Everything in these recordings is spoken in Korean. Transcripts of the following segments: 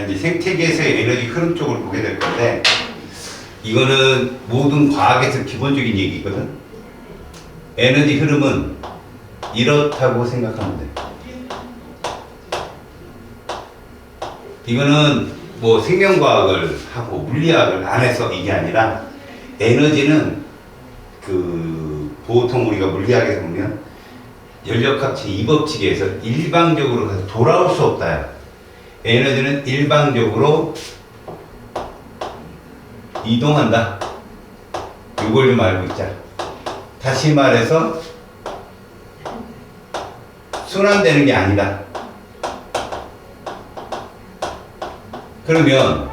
이제 생태계에서의 에너지 흐름 쪽을 보게 될 건데, 이거는 모든 과학에서 기본적인 얘기거든. 에너지 흐름은 이렇다고 생각하면 돼. 이거는 뭐 생명과학을 하고 물리학을 안 해서 이게 아니라, 에너지는 그 보통 우리가 물리학에서 보면 연력합체 이법칙에서 일방적으로 가서 돌아올 수 없다. 에너지는 일방적으로 이동한다. 이걸 좀 알고 있자. 다시 말해서 순환되는 게 아니다. 그러면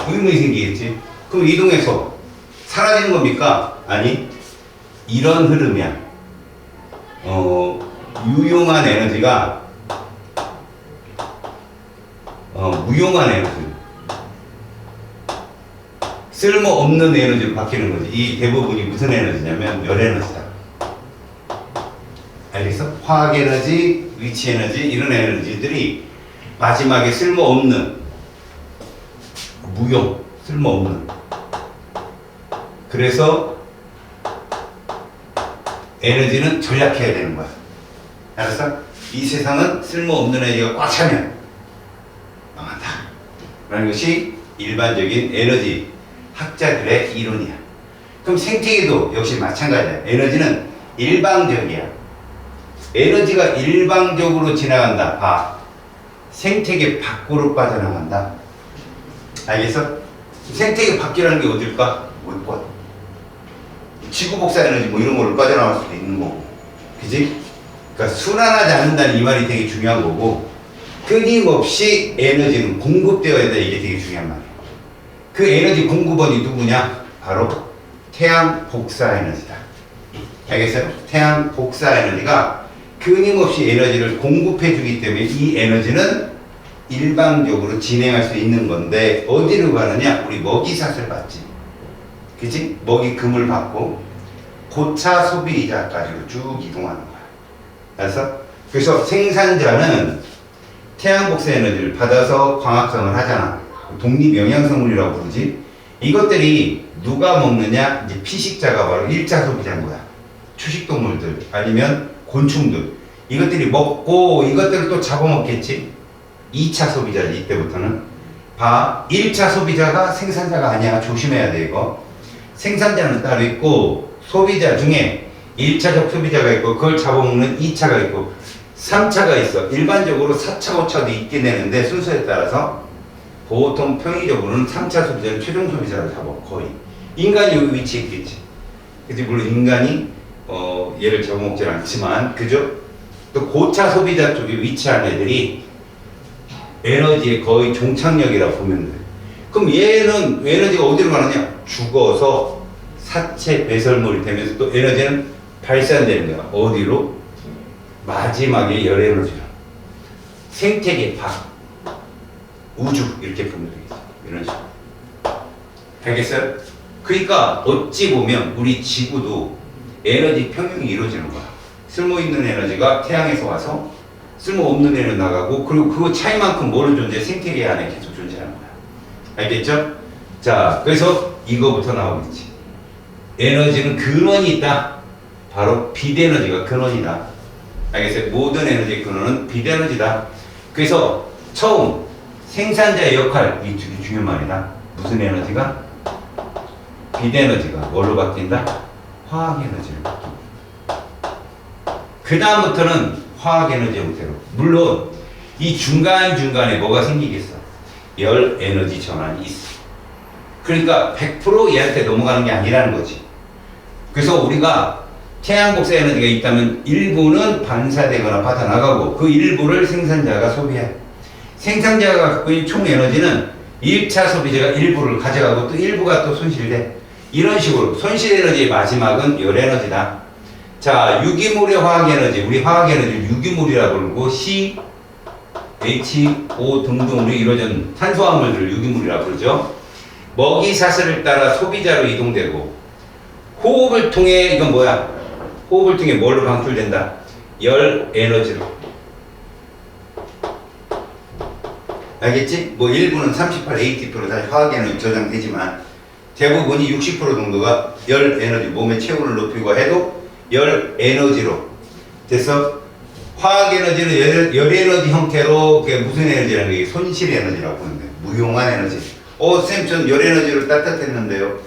의문이 생기겠지. 그럼 이동해서 사라지는 겁니까? 아니, 이런 흐름이야. 유용한 에너지가 무용한 에너지, 쓸모없는 에너지로 바뀌는 거지. 이 대부분이 무슨 에너지냐면 열 에너지다. 알겠어? 화학 에너지, 위치 에너지, 이런 에너지들이 마지막에 쓸모없는, 무용, 쓸모없는. 그래서 에너지는 절약해야 되는 거야. 알았어? 이 세상은 쓸모없는 에너지가 꽉 차면 망한다 라는 것이 일반적인 에너지 학자들의 이론이야. 그럼 생태계도 역시 마찬가지야. 에너지는 일방적이야. 에너지가 일방적으로 지나간다. 봐. 생태계 밖으로 빠져나간다. 알겠어? 생태계 밖이라는 게 어딜까? 뭘 봐. 지구 복사 에너지 뭐 이런 걸로 빠져나갈 수도 있는 거고. 그지? 그러니까 순환하지 않는다는 이 말이 되게 중요한 거고, 끊임없이 에너지는 공급되어야 된다. 이게 되게 중요한 말이야. 그 에너지 공급원이 누구냐? 바로 태양 복사 에너지다. 알겠어요? 태양 복사 에너지가 끊임없이 에너지를 공급해 주기 때문에 이 에너지는 일방적으로 진행할 수 있는 건데, 어디로 가느냐? 우리 먹이사슬 받지. 그치? 먹이금을 받고 고차 소비자까지로 쭉 이동하는 거야. 그래서 생산자는 태양 복사 에너지를 받아서 광합성을 하잖아. 독립 영양성분이라고 부르지. 이것들이 누가 먹느냐? 이제 피식자가 바로 1차 소비자인 거야. 초식동물들 아니면 곤충들. 이것들이 먹고 이것들을 또 잡아먹겠지. 2차 소비자지. 이때부터는 봐. 1차 소비자가 생산자가 아니야. 조심해야 돼 이거. 생산자는 따로 있고, 소비자 중에 1차적 소비자가 있고, 그걸 잡아먹는 2차가 있고 3차가 있어. 일반적으로 4차, 5차도 있게 되는데 순서에 따라서 보통 평의적으로는 3차 소비자를 최종 소비자로 잡아. 거의 인간이 여기 위치에 있겠지. 그치? 물론 인간이 얘를 잡아먹질 않지만, 그죠? 또 고차 소비자 쪽에 위치한 애들이 에너지의 거의 종착역이라고 보면 돼. 그럼 얘는 에너지가 어디로 가느냐? 죽어서 사체 배설물이 되면서 또 에너지는 발산되는 거야. 어디로? 마지막에 열 에너지로. 생태계 밖, 우주 이렇게 보면 되겠죠. 이런 식으로. 알겠어요? 그러니까 어찌 보면 우리 지구도 에너지 평형이 이루어지는 거야. 쓸모있는 에너지가 태양에서 와서 쓸모없는 에너지 나가고, 그리고 그 차이만큼 뭐를 존재해? 생태계 안에 계속 존재하는 거야. 알겠죠? 자, 그래서 이거부터 나오겠지. 에너지는 근원이 있다. 바로 빛에너지가 근원이다. 알겠어요? 모든 에너지의 근원은 빛에너지다. 그래서 처음 생산자의 역할, 이 되게 중요한 말이다. 무슨 에너지가? 빛에너지가 뭘로 바뀐다? 화학에너지로 바뀐다. 그 다음부터는 화학에너지 형태로. 물론 이 중간중간에 뭐가 생기겠어? 열 에너지 전환이 있어. 그러니까 100% 얘한테 넘어가는 게 아니라는 거지. 그래서 우리가 태양 복사 에너지가 있다면 일부는 반사되거나 빠져나가고, 그 일부를 생산자가 소비해. 생산자가 갖고 있는 총 에너지는 1차 소비자가 일부를 가져가고 또 일부가 또 손실돼. 이런 식으로 손실 에너지의 마지막은 열 에너지다. 자, 유기물의 화학 에너지, 우리 화학 에너지를 유기물이라고 부르고, C, H, O 등등으로 이루어진 탄수화물들을 유기물이라고 그러죠. 먹이 사슬을 따라 소비자로 이동되고, 호흡을 통해, 이건 뭐야? 호흡을 통해 뭘로 방출된다? 열 에너지로. 알겠지? 뭐 일부는 38 ATP로 다시 화학에너지 저장되지만 대부분이 60% 정도가 열 에너지, 몸의 체온을 높이고 해도 열 에너지로 돼서 화학 에너지는 열 에너지 형태로 그게 무슨 에너지라는 게 손실 에너지라고 부르는데 무용한 에너지. 쌤, 전 열 에너지로 따뜻했는데요.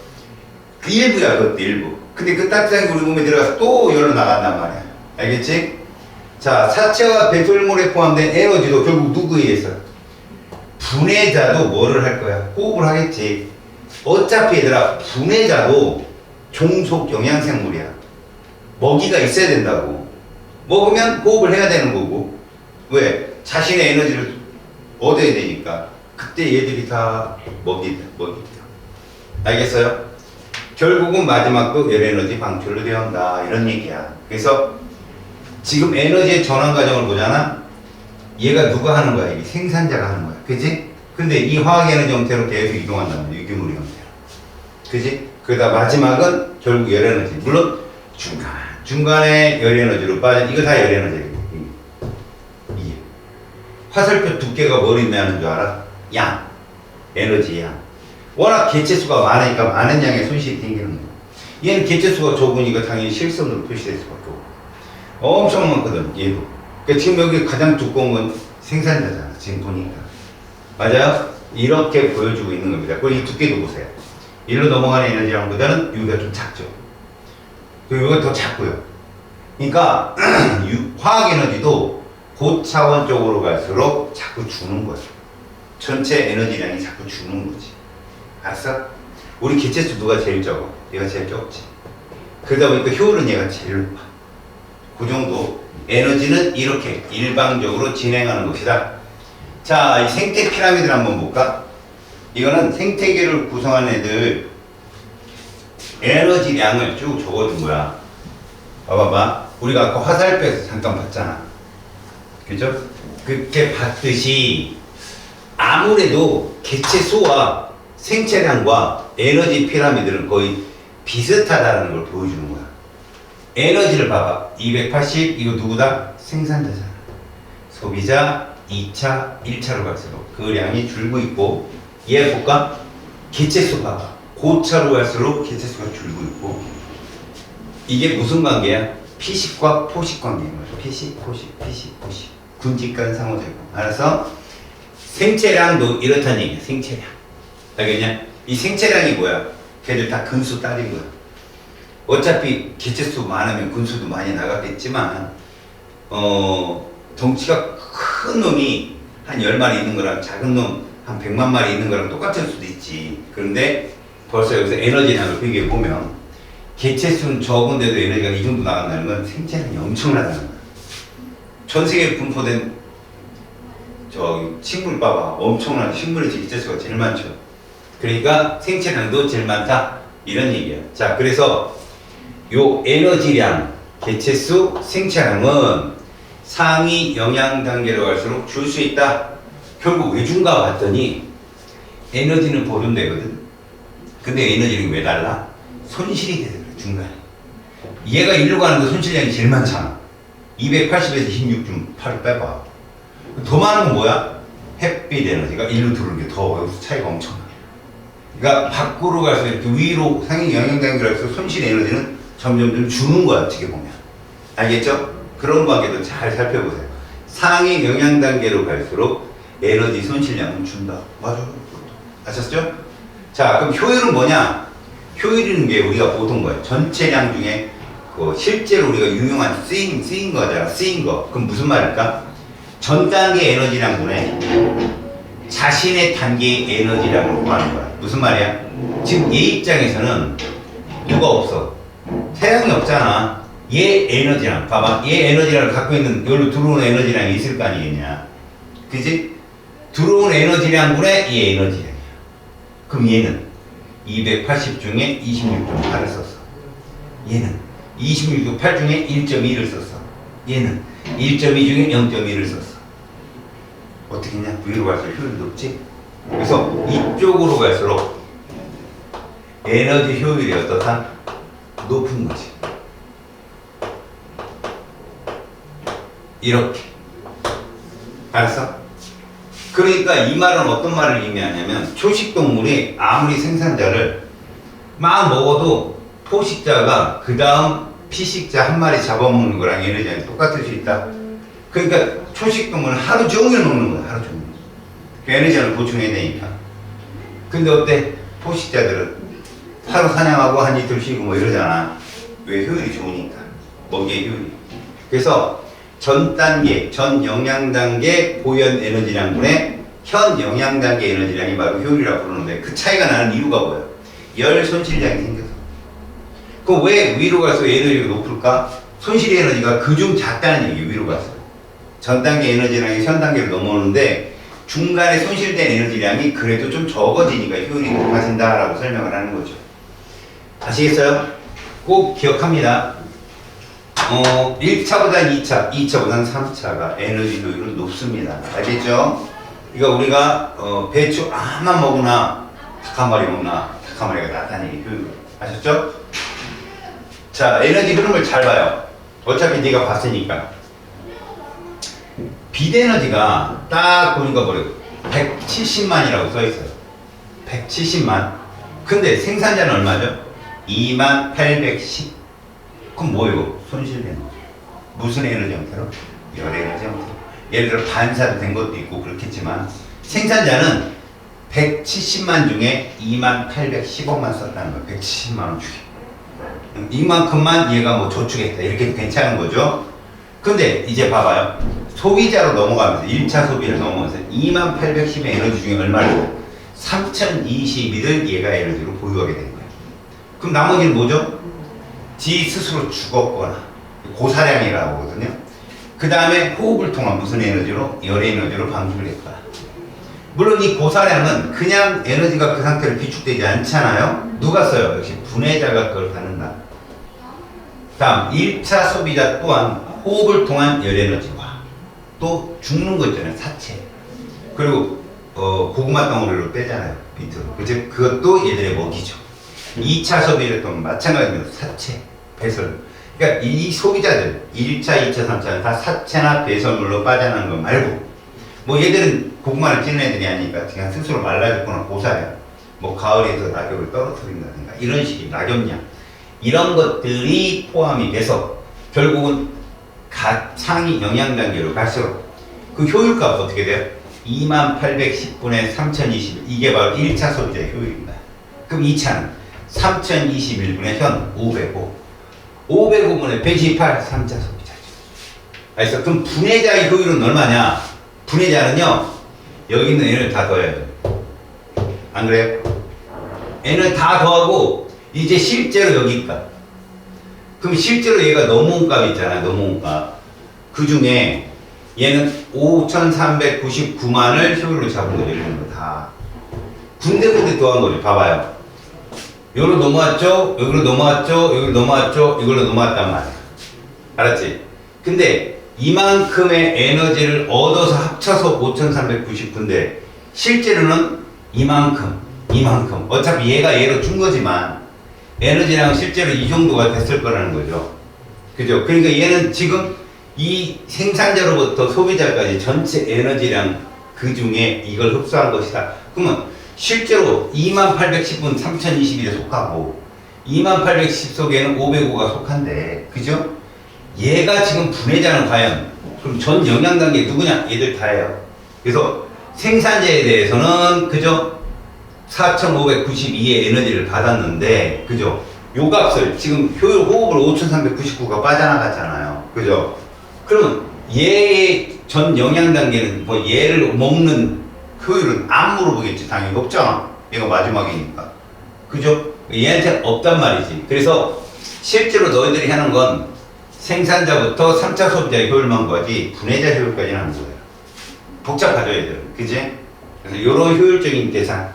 그 일부야, 그것도 일부. 근데 그 따뜻한 게 우리 몸에 들어가서 또 열로 나간단 말이야. 알겠지? 자, 사체와 배설물에 포함된 에너지도 결국 누구에 의해서? 분해자도 뭐를 할 거야? 호흡을 하겠지. 어차피 얘들아, 분해자도 종속 영양생물이야. 먹이가 있어야 된다고. 먹으면 호흡을 해야 되는 거고. 왜? 자신의 에너지를 얻어야 되니까. 그때 얘들이 다 먹이다. 알겠어요? 결국은 마지막도 열 에너지 방출로 되어온다. 이런 얘기야. 그래서 지금 에너지의 전환 과정을 보잖아. 얘가 누가 하는 거야? 이게 생산자가 하는 거야. 그지? 근데 이 화학 에너지 형태로 계속 이동한다는 거야. 유기물의 형태로. 그지? 그러다 마지막은 결국 열 에너지. 물론 중간에 열 에너지로 빠져. 이거 다 열 에너지야. 이게. 화살표 두께가 뭘 의미하는 줄 알아? 양. 에너지 양. 워낙 개체수가 많으니까 많은 양의 손실이 생기는 거야. 얘는 개체수가 적으니까 당연히 실선으로 표시될 수밖에 없고. 엄청 많거든, 얘도. 그러니까 지금 여기 가장 두꺼운 건 생산자잖아, 지금 보니까. 맞아요? 이렇게 보여주고 있는 겁니다. 그리고 이 두께도 보세요. 일로 넘어가는 에너지량보다는 여기가 좀 작죠. 그리고 여기가 더 작고요. 그러니까 화학 에너지도 고차원적으로 갈수록 자꾸 주는 거야. 전체 에너지량이 자꾸 주는 거지. 알았어? 우리 개체수 누가 제일 적어? 얘가 제일 적지. 그러다 보니까 효율은 얘가 제일 높아. 그 정도. 에너지는 이렇게 일방적으로 진행하는 것이다. 자, 이 생태 피라미드를 한번 볼까? 이거는 생태계를 구성하는 애들 에너지량을 쭉 적어둔 거야. 봐봐봐. 우리가 아까 화살표에서 잠깐 봤잖아. 그죠? 그렇게 봤듯이 아무래도 개체수와 생체량과 에너지 피라미드는 거의 비슷하다는 걸 보여주는 거야. 에너지를 봐봐. 280, 이거 누구다? 생산자잖아. 소비자 2차, 1차로 갈수록 그 량이 줄고 있고, 얘 볼까? 개체수 봐봐. 고차로 갈수록 개체수가 줄고 있고, 이게 무슨 관계야? 피식과 포식 관계인 거죠. 피식, 포식, 피식, 포식. 군집간 상호작용. 알아서? 생체량도 이렇다는 얘기야. 생체량. 알겠냐? 이 생체량이 뭐야? 걔들 다 근수 따린 거야. 어차피 개체수 많으면 근수도 많이 나갔겠지만 덩치가 큰 놈이 한 10마리 있는 거랑 작은 놈 한 100만 마리 있는 거랑 똑같을 수도 있지. 그런데 벌써 여기서 에너지량을 비교해 보면 개체수는 적은데도 에너지가 이 정도 나간다는 건 생체량이 엄청나다는 거야. 전 세계에 분포된 식물 봐봐. 엄청난 식물의 개체수가 제일 많죠. 그러니까 생체량도 제일 많다. 이런 얘기야. 자, 그래서 요 에너지량, 개체수, 생체량은 상위 영양 단계로 갈수록 줄 수 있다. 결국 왜 준가 봤더니 에너지는 보존되거든. 근데 에너지는 왜 달라? 손실이 되더라, 중간에. 얘가 일로 가는데 손실량이 제일 많잖아. 280에서 16 좀 8 빼봐. 더 많은 건 뭐야? 햇빛 에너지가 일로 들어오는 게 더 여기서 차이가 엄청나. 그러니까 밖으로 갈수록 이렇게 위로 상위 영양 단계로 갈수록 손실 에너지는 점점 주는 거야, 어떻게 보면. 알겠죠? 그런 관계도 잘 살펴보세요. 상위 영양 단계로 갈수록 에너지 손실량은 준다. 맞아. 아셨죠? 자, 그럼 효율은 뭐냐? 효율이라는 게 우리가 보던 거예요. 전체량 중에 실제로 우리가 유용한 쓰인 거잖아. 쓰인 거. 그럼 무슨 말일까? 전 단계 에너지량분에 자신의 단계의 에너지량을 구하는 거야. 무슨 말이야? 지금 얘 입장에서는 누가 없어. 태양이 없잖아. 얘 에너지량, 봐봐. 얘 에너지량을 갖고 있는, 여기로 들어오는 에너지량이 있을 거 아니겠냐. 그지? 들어오는 에너지량분의 이 에너지량이야. 그럼 얘는 280 중에 26.8을 썼어. 얘는 26.8 중에 1.2를 썼어. 얘는 1.2 중에 0.1을 썼어. 어떻게 했냐? 위로 갈수록 효율이 높지? 그래서 이쪽으로 갈수록 에너지 효율이 어떻다? 높은 거지. 이렇게. 알았어? 그러니까 이 말은 어떤 말을 의미하냐면 초식동물이 아무리 생산자를 막 먹어도 포식자가 그 다음 피식자 한 마리 잡아먹는 거랑 에너지가 똑같을 수 있다. 그러니까 초식동물은 하루 종일 먹는 거야. 하루 종일. 그 에너지를 보충해야 되니까. 근데 어때? 포식자들은 하루 사냥하고 한 이틀 쉬고 뭐 이러잖아. 왜? 효율이 좋으니까. 먹이의 효율이. 그래서 전 단계, 전 영양 단계 보연 에너지량분의 현 영양 단계 에너지량이 바로 효율이라고 부르는데 그 차이가 나는 이유가 뭐야? 열 손실량이 생겨서. 그럼 왜 위로 갈수록 에너지가 높을까? 손실 에너지가 그중 작다는 얘기예요. 위로 갈수록. 전 단계 에너지량이 현 단계로 넘어오는데 중간에 손실된 에너지량이 그래도 좀 적어지니까 효율이 높아진다라고 설명을 하는 거죠. 아시겠어요? 꼭 기억합니다. 1차보다 2차, 2차보다 3차가 에너지 효율은 높습니다. 알겠죠? 그러니까 우리가 배추 하나만 먹으나 닭 한 마리 먹나 닭 한 마리가 낫다는 얘기 효율. 아셨죠? 자, 에너지 흐름을 잘 봐요. 어차피 네가 봤으니까. 빛에너지가 딱 보니까 뭐래요? 170만이라고 써있어요. 170만. 근데 생산자는 얼마죠? 2810. 그럼 뭐예요? 손실된 거. 무슨 에너지 형태로? 열 에너지 형태로. 예를 들어 반사도 된 것도 있고 그렇겠지만 생산자는 170만 중에 2810억만 썼다는 거예요. 170만 원 중에. 이만큼만 얘가 뭐 저축했다. 이렇게 괜찮은 거죠. 근데 이제 봐봐요. 소비자로 넘어가면서 1차 소비를 넘어가면서 2810의 에너지 중에 얼마를 3021을 얘가 에너지로 보유하게 된 거예요. 그럼 나머지는 뭐죠? 지 스스로 죽었거나 고사량이라고 하거든요. 그 다음에 호흡을 통한 무슨 에너지로? 열 에너지로 방출을 했다. 물론 이 고사량은 그냥 에너지가 그 상태로 비축되지 않잖아요. 누가 써요? 역시 분해자가 그걸 받는다. 다음 1차 소비자 또한 호흡을 통한 열 에너지와 또 죽는 거 있잖아요. 사체. 그리고 고구마 덩어리로 빼잖아요. 밑으로. 그죠? 그것도 얘들의 먹이죠. 2차 소비를 또 마찬가지로 사체, 배설. 그러니까 이 소비자들 1차, 2차, 3차는 다 사체나 배설물로 빠져나가는 거 말고 뭐 얘들은 고구마를 찌는 애들이 아니니까 그냥 스스로 말라 죽거나 고사량, 뭐 가을에서 낙엽을 떨어뜨린다든가 이런 식의 낙엽량 이런 것들이 포함이 돼서 결국은 상위 영양 단계로 갈수록 그 효율값 어떻게 돼요? 2810분의 3021 이게 바로 1차 소비자의 효율입니다. 그럼 2차는 3021분의 현 505 505분의 128 3차 소비자죠. 알겠어? 그럼 분해자의 효율은 얼마냐? 분해자는요 여기 있는 n을 다 더해야 돼요. 안 그래요? n을 다 더하고 이제 실제로 여기 값. 그럼 실제로 얘가 넘어온 값 있잖아요. 넘어온 값. 그 중에 얘는 5399만을 효율로 잡은 거죠. 이런 거 다. 군데군데 더한 거죠. 봐봐요. 여기로 넘어왔죠? 여기로 넘어왔죠? 여기로 넘어왔죠? 이걸로 넘어왔단 말이야. 알았지? 근데 이만큼의 에너지를 얻어서 합쳐서 5399인데 실제로는 이만큼. 어차피 얘가 얘로 준 거지만 에너지량은 실제로 이 정도가 됐을 거라는 거죠. 그죠? 그러니까 얘는 지금 이 생산자로부터 소비자까지 전체 에너지량 그 중에 이걸 흡수한 것이다. 그러면 실제로 2810분 3021에 속하고 2810 속에는 505가 속한데 그죠? 얘가 지금 분해자는 과연 그럼 전 영양 단계 누구냐? 얘들 다예요. 그래서 생산자에 대해서는 그죠? 4592의 에너지를 받았는데 그죠? 요 값을 지금 효율 호흡을 5399가 빠져나갔잖아요. 그죠? 그러면 얘의 전 영양 단계는 뭐 얘를 먹는 효율은 안 물어보겠지. 당연히 없잖아. 얘가 마지막이니까. 그죠? 얘한테 없단 말이지. 그래서 실제로 너희들이 하는 건 생산자부터 3차 소비자의 효율만 구하지 분해자 효율까지는 하는 거예요. 복잡하죠 얘들은. 그지? 그래서 이런 효율적인 계산.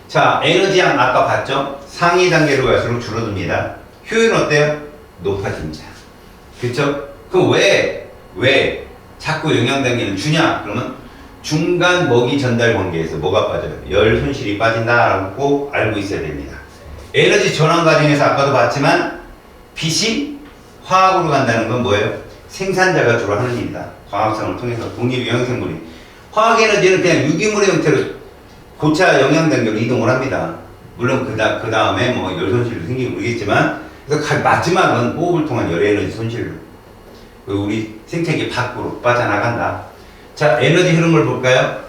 자, 에너지량 아까 봤죠? 상위 단계로 갈수록 줄어듭니다. 효율은 어때요? 높아집니다. 그쵸? 그럼 왜 자꾸 영양 단계는 주냐? 그러면 중간 먹이 전달 관계에서 뭐가 빠져요? 열 손실이 빠진다라고 꼭 알고 있어야 됩니다. 에너지 전환 과정에서 아까도 봤지만 빛이 화학으로 간다는 건 뭐예요? 생산자가 주로 하는 일이다. 광합성을 통해서 독립 영양생물이 화학 에너지는 그냥 유기물의 형태로 고차 영양 단계로 이동을 합니다. 물론 그 다음에 뭐 열 손실도 생기고 모르겠지만, 그래서 마지막은 호흡을 통한 열 에너지 손실로 우리 생태계 밖으로 빠져나간다. 자, 에너지 흐름을 볼까요?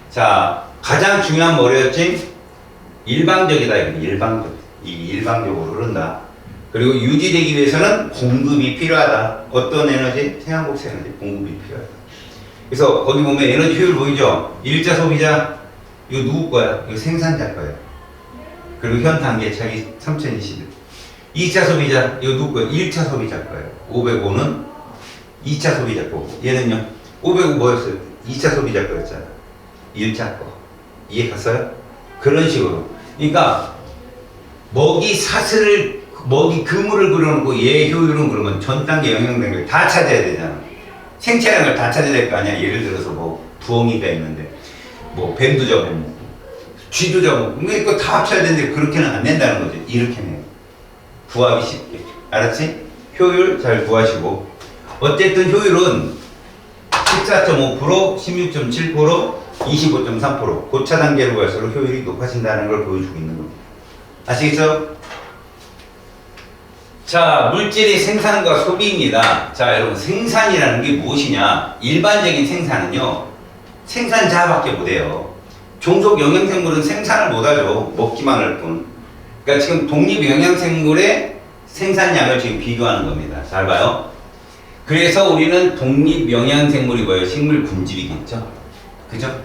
자, 가장 중요한 뭐였지? 일방적이다. 일방적으로 흐른다. 그리고 유지되기 위해서는 공급이 필요하다. 어떤 에너지? 태양곡 에너지 공급이 필요하다. 그래서 거기 보면 에너지 효율 보이죠? 1차 소비자, 이거 누구 거야? 이거 생산자 거야. 그리고 현 단계 차이 3021. 2차 소비자, 이거 누구 거야? 1차 소비자 거예요. 505는 2차 소비자 거고, 얘는요? 505 뭐였어요? 2차 소비자 거였잖아. 1차 거. 이해 갔어요? 그런 식으로. 그러니까 먹이 사슬을, 먹이 그물을 그려놓고 얘 효율은 그러면 전 단계 영양 단계를 다 찾아야 되잖아. 생체량을 다 찾아야 될 거 아니야. 예를 들어서 뭐 부엉이가 있는데 뭐 뱀도 잡아먹고 쥐도 잡아먹고 이거 다 합쳐야 되는데 그렇게는 안 된다는 거지. 이렇게 해요. 구하기 쉽게. 알았지? 효율 잘 구하시고, 어쨌든 효율은 14.5%, 16.7%, 25.3% 고차 단계로 갈수록 효율이 높아진다는 걸 보여주고 있는 겁니다. 아시겠죠? 자, 물질의 생산과 소비입니다. 자, 여러분, 생산이라는 게 무엇이냐? 일반적인 생산은요, 생산자밖에 못해요. 종속 영양생물은 생산을 못하죠. 먹기만 할 뿐. 그러니까 지금 독립 영양생물의 생산량을 지금 비교하는 겁니다. 잘 봐요. 그래서 우리는 독립 영양생물이 뭐예요? 식물 군집이겠죠. 그죠?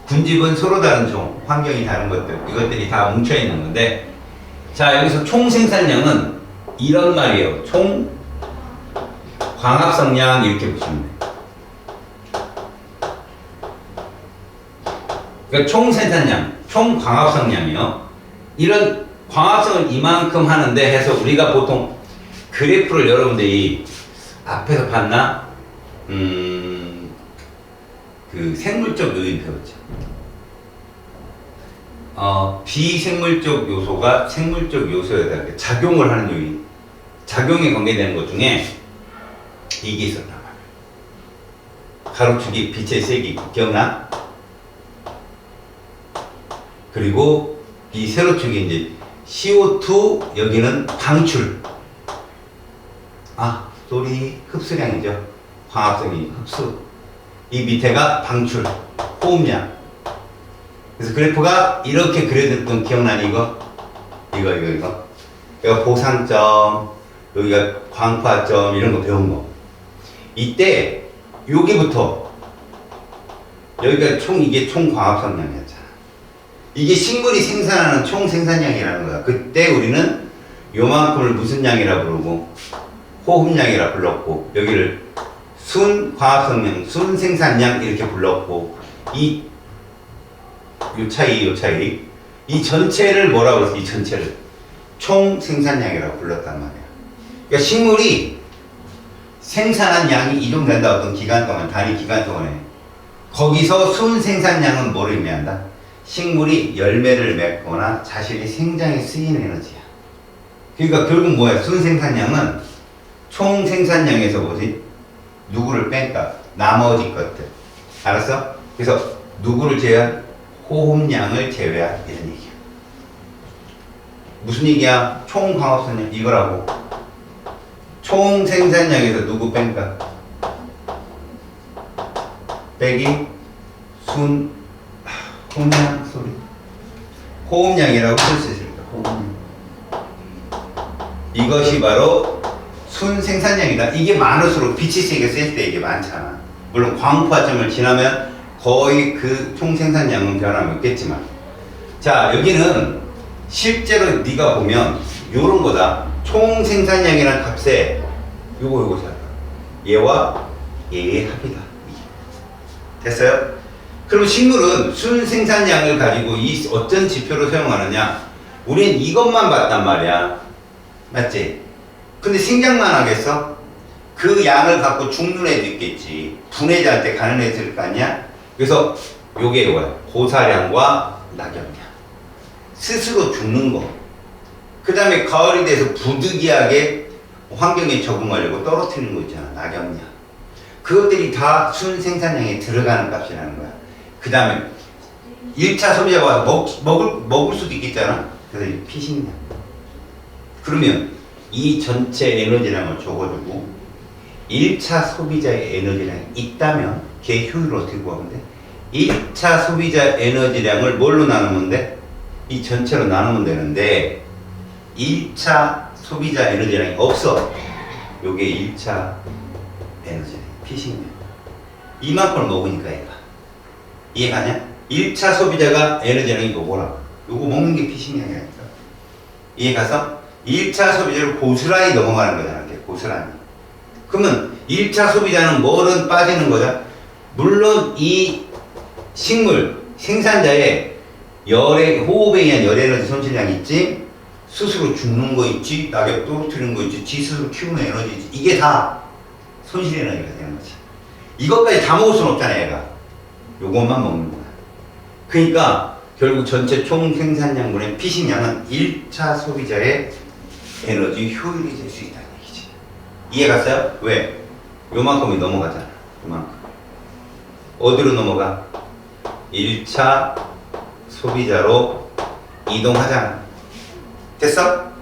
군집은 서로 다른 종, 환경이 다른 것들, 이것들이 다 뭉쳐있는 건데, 자, 여기서 총 생산량은 이런 말이에요. 총 광합성량 이렇게 보시면 돼요. 그러니까 총 생산량, 총 광합성량이요. 이런 광합성을 이만큼 하는데 해서 우리가 보통 그래프를 여러분들이 앞에서 봤나? 그 생물적 요인 배웠죠. 비생물적 요소가 생물적 요소에다 작용을 하는 요인, 작용에 관계되는 것 중에 이게 있었단 말이에요. 가로축이 빛의 세기, 기억나? 그리고 이 세로축이 이제 CO2, 여기는 방출. 소리 흡수량이죠. 광합성이 흡수. 이 밑에가 방출, 호흡량. 그래서 그래프가 이렇게 그려졌던 기억나니 이거? 여기가 보상점, 여기가 광파점, 이런 거 배운 거. 이때 여기부터 여기가 이게 총 광합성량이었잖아. 이게 식물이 생산하는 총 생산량이라는 거야. 그때 우리는 요만큼을 무슨 양이라 부르고 호흡량이라 불렀고, 여기를 순 광합성량, 순 생산량 이렇게 불렀고, 요 차이. 이 전체를 뭐라고 그랬어? 이 전체를 총 생산량이라고 불렀단 말이야. 그러니까 식물이 생산한 양이 이동된다. 어떤 기간 동안, 단위 기간 동안에. 거기서 순 생산량은 뭐를 의미한다? 식물이 열매를 맺거나 자신의 생장에 쓰이는 에너지야. 그러니까 결국 뭐야? 순 생산량은 총 생산량에서 뭐지? 누구를 뺀다. 나머지 것들. 알았어? 그래서 누구를 제외한? 호흡량을 제외한 이런 얘기야. 무슨 얘기야? 총 광합성량 이거라고. 총 생산량에서 누구 뺀다? 빼기 순 호흡량 소리. 호흡량이라고 쓸 수 있습니다. 호흡량. 이것이 바로 순 생산량이다. 이게 많을수록 빛이 세게 쓸 때 이게 많잖아. 물론 광파점을 지나면 거의 그 총 생산량은 변함이 없겠지만, 자, 여기는 실제로 네가 보면 요런 거다. 총 생산량이라는 값에 요거 잘 봐. 얘와 얘의 합이다. 됐어요? 그럼 식물은 순 생산량을 가지고 이 어떤 지표로 사용하느냐? 우린 이것만 봤단 말이야. 맞지? 근데 생장만 하겠어? 그 양을 갖고 죽는 애도 있겠지. 분해자할 때 가는 애도 있을 거 아니야? 그래서 요게 뭐야? 고사량과 낙엽량. 스스로 죽는 거. 그 다음에 가을이 돼서 부득이하게 환경에 적응하려고 떨어뜨리는 거 있잖아. 낙엽량. 그것들이 다 순생산량에 들어가는 값이라는 거야. 그 다음에 1차 소비자가 먹을 수도 있겠잖아. 그래서 이 피식량. 그러면 이 전체 에너지량을 적어주고 1차 소비자의 에너지량이 있다면 걔 효율을 어떻게 구하는데 1차 소비자 에너지량을 뭘로 나누면 돼? 이 전체로 나누면 되는데 1차 소비자 에너지량이 없어. 요게 1차 에너지량, 피식량. 이만큼을 먹으니까 얘가. 이해가냐? 1차 소비자가 에너지량이 요거라고. 요거 먹는 게 피식량이라니까. 이해가서 1차 소비자를 고스란히 넘어가는 거잖아. 이렇게 고스란히. 그러면 1차 소비자는 뭐든 빠지는 거죠. 물론 이 식물 생산자의 호흡에 의한 열 에너지 손실량이 있지, 스스로 죽는 거 있지, 낙엽 떨어뜨리는 거 있지, 지 스스로 키우는 에너지 있지. 이게 다 손실 에너지가 되는 거지. 이것까지 다 먹을 수는 없잖아, 얘가. 요것만 먹는 거야. 그러니까 결국 전체 총 생산량분의 피식량은 1차 소비자의 에너지 효율이 될 수 있다는 얘기지. 이해 갔어요? 왜? 요만큼이 넘어가잖아. 요만큼. 어디로 넘어가? 1차 소비자로 이동하잖아. 됐어?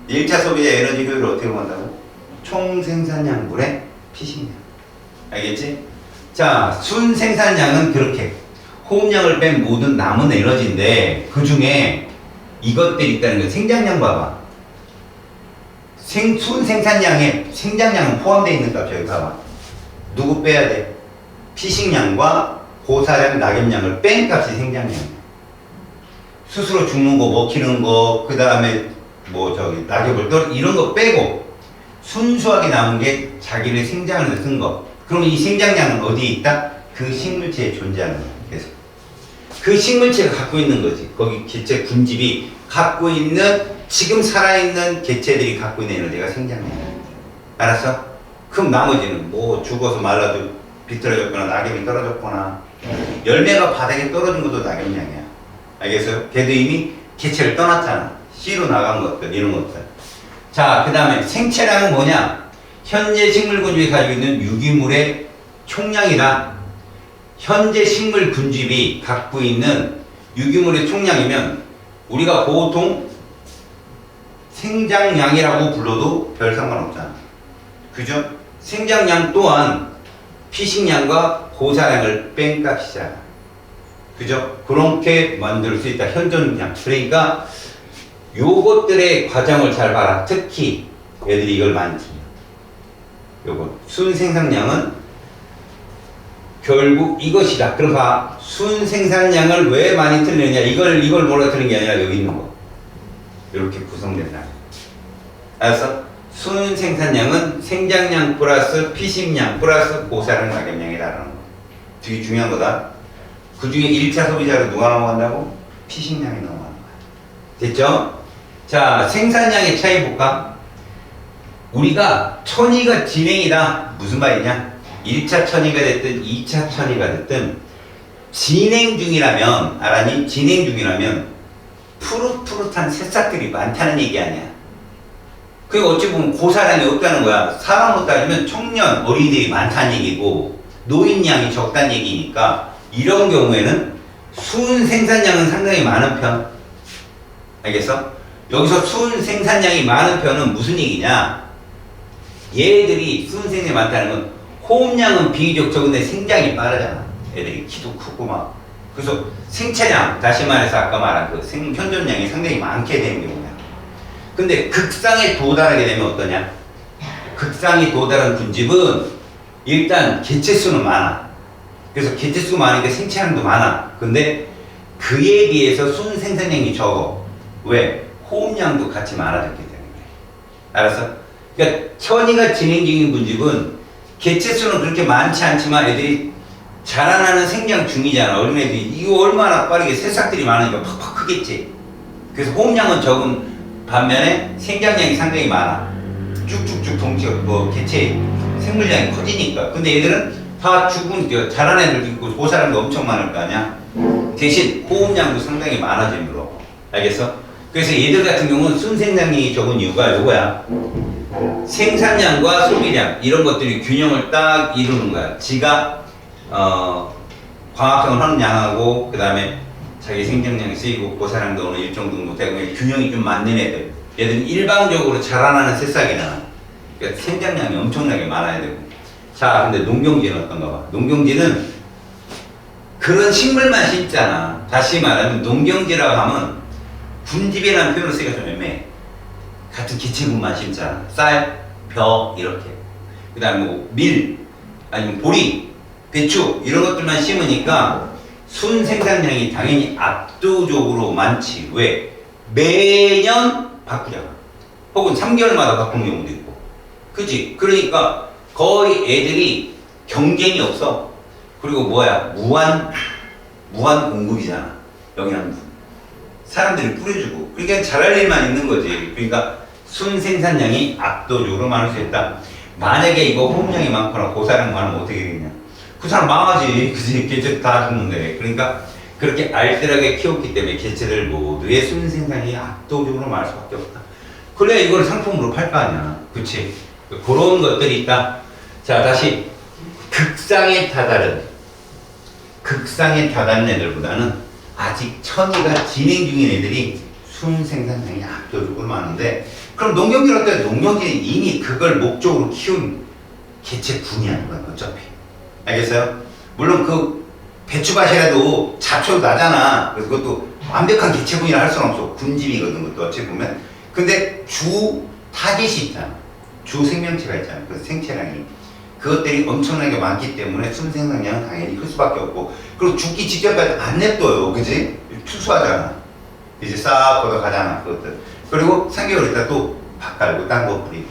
1차 소비자 에너지 효율을 어떻게 본다고? 총 생산량분의 피식량. 알겠지? 자, 순 생산량은 그렇게 호흡량을 뺀 모든 남은 에너지인데 그 중에 이것들이 있다는 거야. 생장량 봐봐. 순 생산량에 생장량은 포함되어 있는 값이야. 여기 봐봐. 누구 빼야 돼? 피식량과 고사량, 낙엽량을 뺀 값이 생장량이야. 스스로 죽는 거, 먹히는 거, 그 다음에 낙엽을 이런 거 빼고 순수하게 남은 게 자기를 생장을 쓴 거. 그러면 이 생장량은 어디에 있다? 그 식물체에 존재하는 거야. 그래서 그 식물체가 갖고 있는 거지. 거기 개체 군집이 갖고 있는, 지금 살아있는 개체들이 갖고 있는 에너지가 생장량이야. 알았어? 그럼 나머지는 죽어서 말라도 비틀어졌거나 낙엽이 떨어졌거나 열매가 바닥에 떨어진 것도 낙엽량이야. 알겠어요? 걔도 이미 개체를 떠났잖아. 씨로 나간 것들, 이런 것들. 자, 그 다음에 생체량은 뭐냐? 현재 식물 군집이 가지고 있는 유기물의 총량이다. 현재 식물 군집이 갖고 있는 유기물의 총량이면 우리가 보통 생장량이라고 불러도 별 상관없잖아. 그죠? 생장량 또한 피식량과 고사량을 뺀 값이잖아. 그죠? 그렇게 만들 수 있다. 현존량. 그러니까 요것들의 과정을 잘 봐라. 특히 애들이 이걸 많이 틀려. 요거 순생산량은 결국 이것이다. 그럼 봐. 순생산량을 왜 많이 틀리느냐. 이걸 몰라 틀린 게 아니라 여기 있는 거. 이렇게 구성된다. 알았어? 순생산량은 생장량 플러스 피식량 플러스 고사량 낙엽량이라는 거. 되게 중요한 거다. 그 중에 1차 소비자로 누가 넘어간다고? 피식량이 넘어가는 거야. 됐죠? 자, 생산량의 차이 볼까? 우리가 천이가 진행이다. 무슨 말이냐? 1차 천이가 됐든 2차 천이가 됐든 진행 중이라면, 알았니? 진행 중이라면 푸릇푸릇한 새싹들이 많다는 얘기 아니야. 그게 어찌 보면 고사량이 없다는 거야. 사람으로 따지면 청년, 어린이들이 많다는 얘기고 노인량이 적다는 얘기니까 이런 경우에는 순 생산량은 상당히 많은 편. 알겠어? 여기서 순 생산량이 많은 편은 무슨 얘기냐? 얘들이 순 생산량이 많다는 건 호흡량은 비교적 적은데 생장이 빠르잖아. 애들이 키도 크고 막. 그래서 생체량, 다시 말해서 아까 말한 그 현존량이 상당히 많게 되는 경우야. 근데 극상에 도달하게 되면 어떠냐? 극상에 도달한 군집은 일단 개체수는 많아. 그래서 개체수가 많으니까 생체량도 많아. 근데 그에 비해서 순 생산량이 적어. 왜? 호흡량도 같이 많아졌기 때문에. 알았어? 그러니까 천이가 진행 중인 군집은 개체수는 그렇게 많지 않지만 애들이 자라나는 생장 중이잖아. 어린애들이 이거 얼마나 빠르게 새싹들이 많으니까 팍팍 크겠지. 그래서 호흡량은 적은 반면에 생장량이 상당히 많아. 쭉쭉쭉 덩치가 개체 생물량이 커지니까. 근데 얘들은 다 죽은 자란 애들도 있고 고사량도 엄청 많을 거 아니야. 대신 호흡량도 상당히 많아지므로. 알겠어? 그래서 얘들 같은 경우는 순생장량이 적은 이유가 요거야. 생산량과 소비량 이런 것들이 균형을 딱 이루는 거야. 지가 광합성을 하는 양하고 그 다음에 자기 생장량이 쓰이고 고사량도 어느 일정 정도 되고 균형이 좀 맞는 애들. 얘들은 일방적으로 자라나는 새싹이잖아. 그러니까 생장량이 엄청나게 많아야 되고. 자, 근데 농경지는 어떤가 봐. 농경지는 그런 식물만 심잖아. 다시 말하면 농경지라고 하면 군집이라는 표현을 쓰기가 좀 애매해. 같은 기체군만 심잖아. 쌀, 벼 이렇게. 그 다음에 뭐 밀, 아니면 보리, 배추 이런 것들만 심으니까 순 생산량이 당연히 압도적으로 많지. 왜? 매년 바꾸잖아. 혹은 3개월마다 바꾸는 경우도 있고. 그치? 그러니까 거의 애들이 경쟁이 없어. 그리고 뭐야? 무한 공급이잖아. 영양분. 사람들이 뿌려주고. 그러니까 잘할 일만 있는 거지. 그러니까 순 생산량이 압도적으로 많을 수 있다. 만약에 이거 호흡량이 많거나 고사량 많으면 어떻게 되겠냐? 그 사람 망하지. 그치? 개체 다 죽는데. 그러니까 그렇게 알뜰하게 키웠기 때문에 개체들 모두의 순 생산량이 압도적으로 많을 수밖에 없다. 그래야 이걸 상품으로 팔 거 아니야. 그치? 그런 것들이 있다. 자, 다시. 극상에 다다른 애들보다는 아직 천이가 진행 중인 애들이 순 생산량이 압도적으로 많은데, 그럼 농경지를 어때? 농경지는 이미 그걸 목적으로 키운 개체군이야, 이건 어차피. 알겠어요? 물론 그 배추밭이라도 잡초도 나잖아. 그래서 그것도 완벽한 개체군이라 할 수는 없어. 군집이거든, 그것도 어찌 보면. 근데 주 타겟이 있잖아. 주 생명체가 있잖아. 그 생체량이. 그것들이 엄청나게 많기 때문에 순 생산량은 당연히 클 수밖에 없고, 그리고 죽기 직전까지 안 냅둬요. 그지? 투수하잖아. 이제 싹 걷어가잖아, 그것들. 그리고 3개월 있다 또 바깔고 딴 거 뿌리고.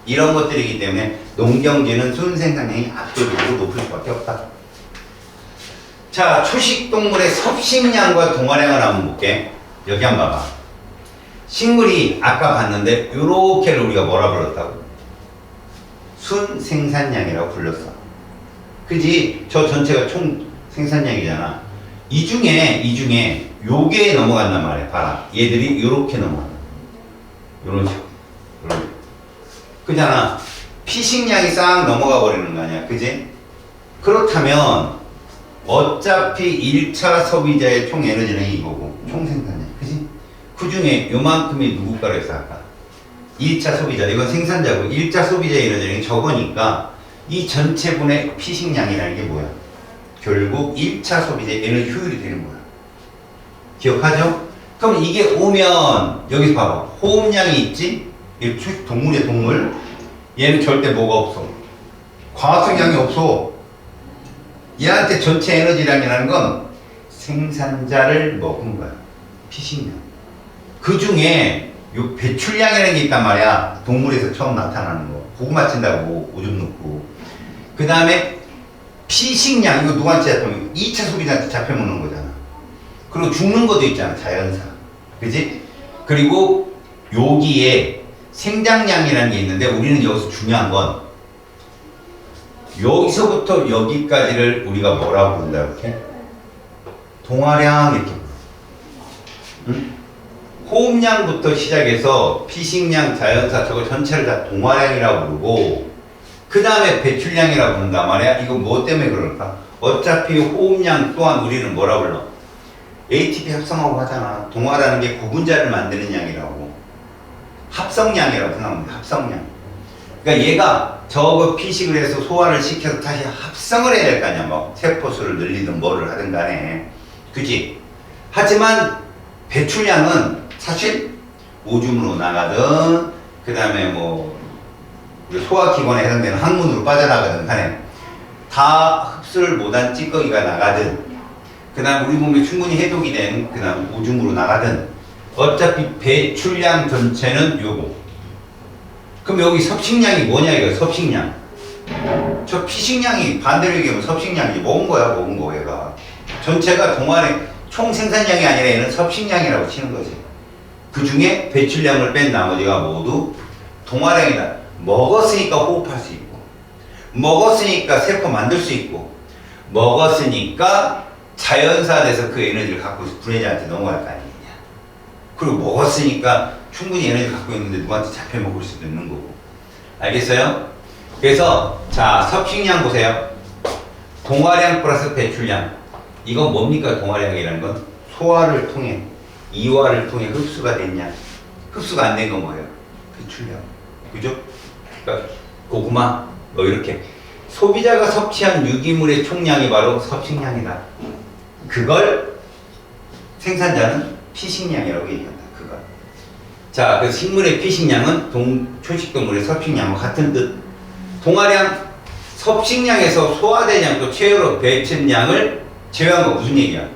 이런 것들이기 때문에 농경지는 순 생산량이 압도적으로 높을 수밖에 없다. 자, 초식동물의 섭식량과 동화량을 한번 볼게. 여기 한번 봐봐. 식물이 아까 봤는데 요렇게를 우리가 뭐라 불렀다고? 순 생산량이라고 불렀어. 그지? 저 전체가 총 생산량이잖아. 이 중에 요게 넘어간단 말이야. 봐라. 얘들이 요렇게 넘어간다. 요런 식으로. 그잖아. 피식량이 싹 넘어가 버리는 거 아니야. 그지? 그렇다면 어차피 1차 소비자의 총 에너지는 이거고 총 생산량. 그지? 그 중에 요만큼이 누구가로 했어 아까? 1차 소비자, 이건 생산자고 1차 소비자 에너지는 저거니까 이 전체분의 피식량이라는 게 뭐야? 결국 1차 소비자 에너지 효율이 되는 거야. 기억하죠? 그럼 이게 오면 여기서 봐봐. 호흡량이 있지? 이 동물의 동물. 얘는 절대 뭐가 없어. 광합성량이 없어. 얘한테 전체 에너지량이라는 건 생산자를 먹은 거야. 피식량. 그 중에 요 배출량이라는 게 있단 말이야. 동물에서 처음 나타나는 거. 고구마 찐다고 오줌 넣고. 그 다음에 피식량, 이거 누구한테 잡히면 2차 소비자한테 잡혀 먹는 거잖아. 그리고 죽는 것도 있잖아, 자연사. 그지? 그리고 여기에 생장량이라는 게 있는데 우리는 여기서 중요한 건 여기서부터 여기까지를 우리가 뭐라고 부른다, 이렇게? 동화량, 이렇게. 응? 호흡량부터 시작해서 피식량, 자연사 저거 전체를 다 동화량이라고 부르고, 그 다음에 배출량이라고 부른단 말이야. 이거 뭐 때문에 그럴까? 어차피 호흡량 또한 우리는 뭐라 불러? ATP 합성하고 하잖아. 동화라는 게 구분자를 만드는 양이라고. 합성량이라고 생각합니다. 합성량. 그러니까 얘가 저거 피식을 해서 소화를 시켜서 다시 합성을 해야 될 거 아니야. 뭐 세포수를 늘리든 뭐를 하든 간에. 그치? 하지만 배출량은 사실 오줌으로 나가든 그 다음에 뭐 소화기관에 해당되는 항문으로 빠져나가든 간에 다 흡수를 못한 찌꺼기가 나가든 그 다음 우리 몸에 충분히 해독이 된 그 다음 오줌으로 나가든 어차피 배출량 전체는 요거. 그럼 여기 섭식량이 뭐냐 이거. 섭식량. 저 피식량이 반대로 얘기하면 섭식량이지. 먹은 거야 먹은 거 얘가. 전체가 동안의 총 생산량이 아니라 얘는 섭식량이라고 치는 거지. 그 중에 배출량을 뺀 나머지가 모두 동화량이다. 먹었으니까 호흡할 수 있고, 먹었으니까 세포 만들 수 있고, 먹었으니까 자연사돼서 그 에너지를 갖고 분해자한테 넘어갈 거 아니냐. 그리고 먹었으니까 충분히 에너지를 갖고 있는데 누구한테 잡혀 먹을 수도 있는 거고. 알겠어요? 그래서 자 섭식량 보세요. 동화량 플러스 배출량. 이건 뭡니까? 동화량이라는 건 소화를 통해 이화를 통해 흡수가 됐냐? 흡수가 안 된 건 뭐예요? 배출량. 그죠? 그러니까 고구마 뭐 이렇게 소비자가 섭취한 유기물의 총량이 바로 섭식량이다. 그걸 생산자는 피식량이라고 얘기한다. 그걸. 자, 그 식물의 피식량은 초식동물의 섭식량과 같은 뜻. 동화량 섭식량에서 소화되지 않고 최후로 배출량을 제외한 거 무슨 얘기야?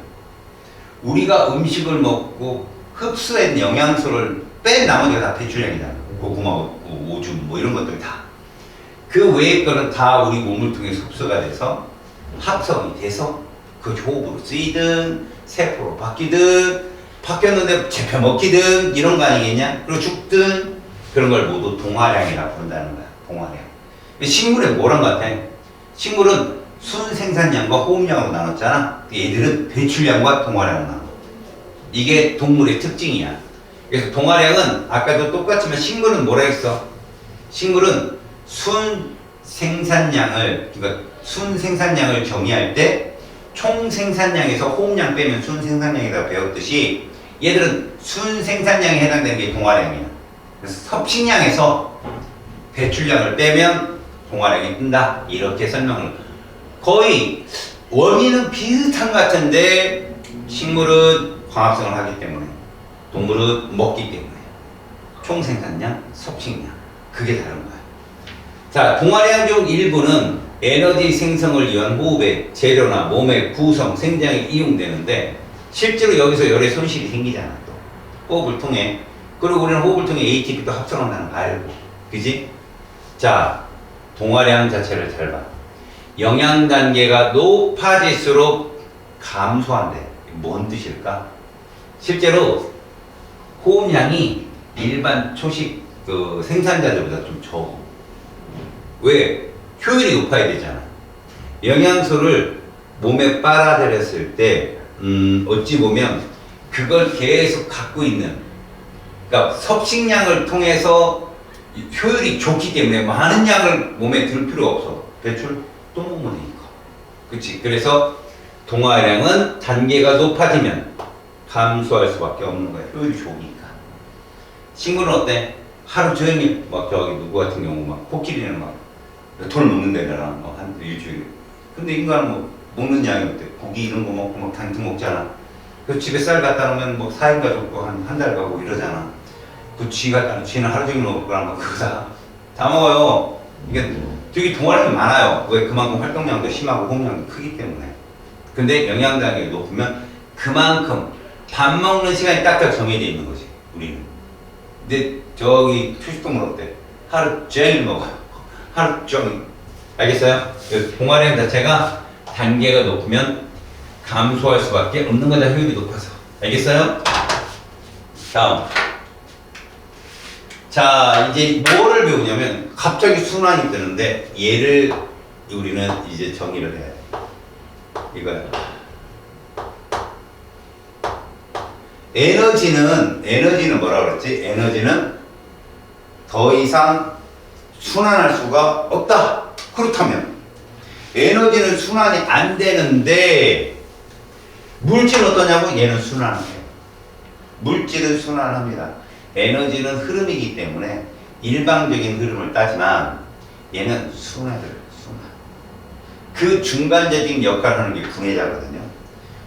우리가 음식을 먹고 흡수한 영양소를 뺀 나머지가 다 배출량이잖아. 고구마, 오줌 뭐 이런 것들 다. 그 외의 거는 다 우리 몸을 통해 흡수가 돼서 합성이 돼서 그 호흡으로 쓰이든 세포로 바뀌었는데 잡혀 먹히든 이런 거 아니겠냐? 그리고 죽든 그런 걸 모두 동화량이라고 부른다는 거야. 동화량. 식물에 뭐란 것 같아? 식물은 순생산량과 호흡량으로 나눴잖아. 얘들은 배출량과 동화량으로 나눠. 이게 동물의 특징이야. 그래서 동화량은 아까도 똑같지만 식물은 뭐라 했어? 식물은 순생산량을 그러니까 순생산량을 정의할 때 총생산량에서 호흡량 빼면 순생산량이라고 배웠듯이 얘들은 순생산량에 해당되는 게 동화량이야. 그래서 섭식량에서 배출량을 빼면 동화량이 뜬다. 이렇게 설명을. 거의 원인은 비슷한 것 같은데 식물은 광합성을 하기 때문에 동물은 먹기 때문에 총생산량, 섭식량 그게 다른 거야. 자, 동화량 중 일부는 에너지 생성을 위한 호흡의 재료나 몸의 구성, 생장에 이용되는데 실제로 여기서 열의 손실이 생기잖아. 또 호흡을 통해. 그리고 우리는 호흡을 통해 ATP도 합성한다는 거 알고. 그지? 자, 동화량 자체를 잘 봐. 영양 단계가 높아질수록 감소한대. 뭔 뜻일까? 실제로 호흡량이 일반 초식 그 생산자들보다 좀 적어. 왜? 효율이 높아야 되잖아. 영양소를 몸에 빨아들였을 때 어찌 보면 그걸 계속 갖고 있는, 그러니까 섭식량을 통해서 효율이 좋기 때문에 많은 양을 몸에 들 필요 없어. 배출 또 먹으면 되니까. 그치? 그래서 동화량은 단계가 높아지면 감소할 수밖에 없는 거야. 효율이 좋으니까. 식물은 어때? 하루 종일 막 저기 누구 같은 경우 막 코끼리는 막 몇 톤을 먹는다잖아. 뭐 한 일주일에. 근데 인간은 뭐 먹는 양이 어때? 고기 이런 거 먹고 막 단품 먹잖아. 그 집에 쌀 갖다 놓으면 뭐 4인 가족도 한 달 가고 이러잖아. 그 쥐는 하루 종일 먹을 거랑 막 그거 다 먹어요. 이게 되게 동화량이 많아요. 왜? 그만큼 활동량도 심하고 호흡량도 크기 때문에. 근데 영양 단계가 높으면 그만큼 밥 먹는 시간이 딱딱 정해져 있는 거지, 우리는. 근데 저기 초식동물 어때? 하루 종일 먹어요. 하루 종일. 알겠어요? 동화량 자체가 단계가 높으면 감소할 수밖에 없는 거다, 효율이 높아서. 알겠어요? 다음. 자, 이제 뭐를 배우냐면 갑자기 순환이 뜨는데 얘를 우리는 이제 정의를 해야 돼. 이거야. 에너지는 뭐라 그랬지? 에너지는 더 이상 순환할 수가 없다. 그렇다면 에너지는 순환이 안 되는데 물질은 어떠냐고? 얘는 순환해요. 물질은 순환합니다. 에너지는 흐름이기 때문에 일방적인 흐름을 따지만 얘는 순환을 순환. 그 중간적인 역할을 하는 게 분해자거든요.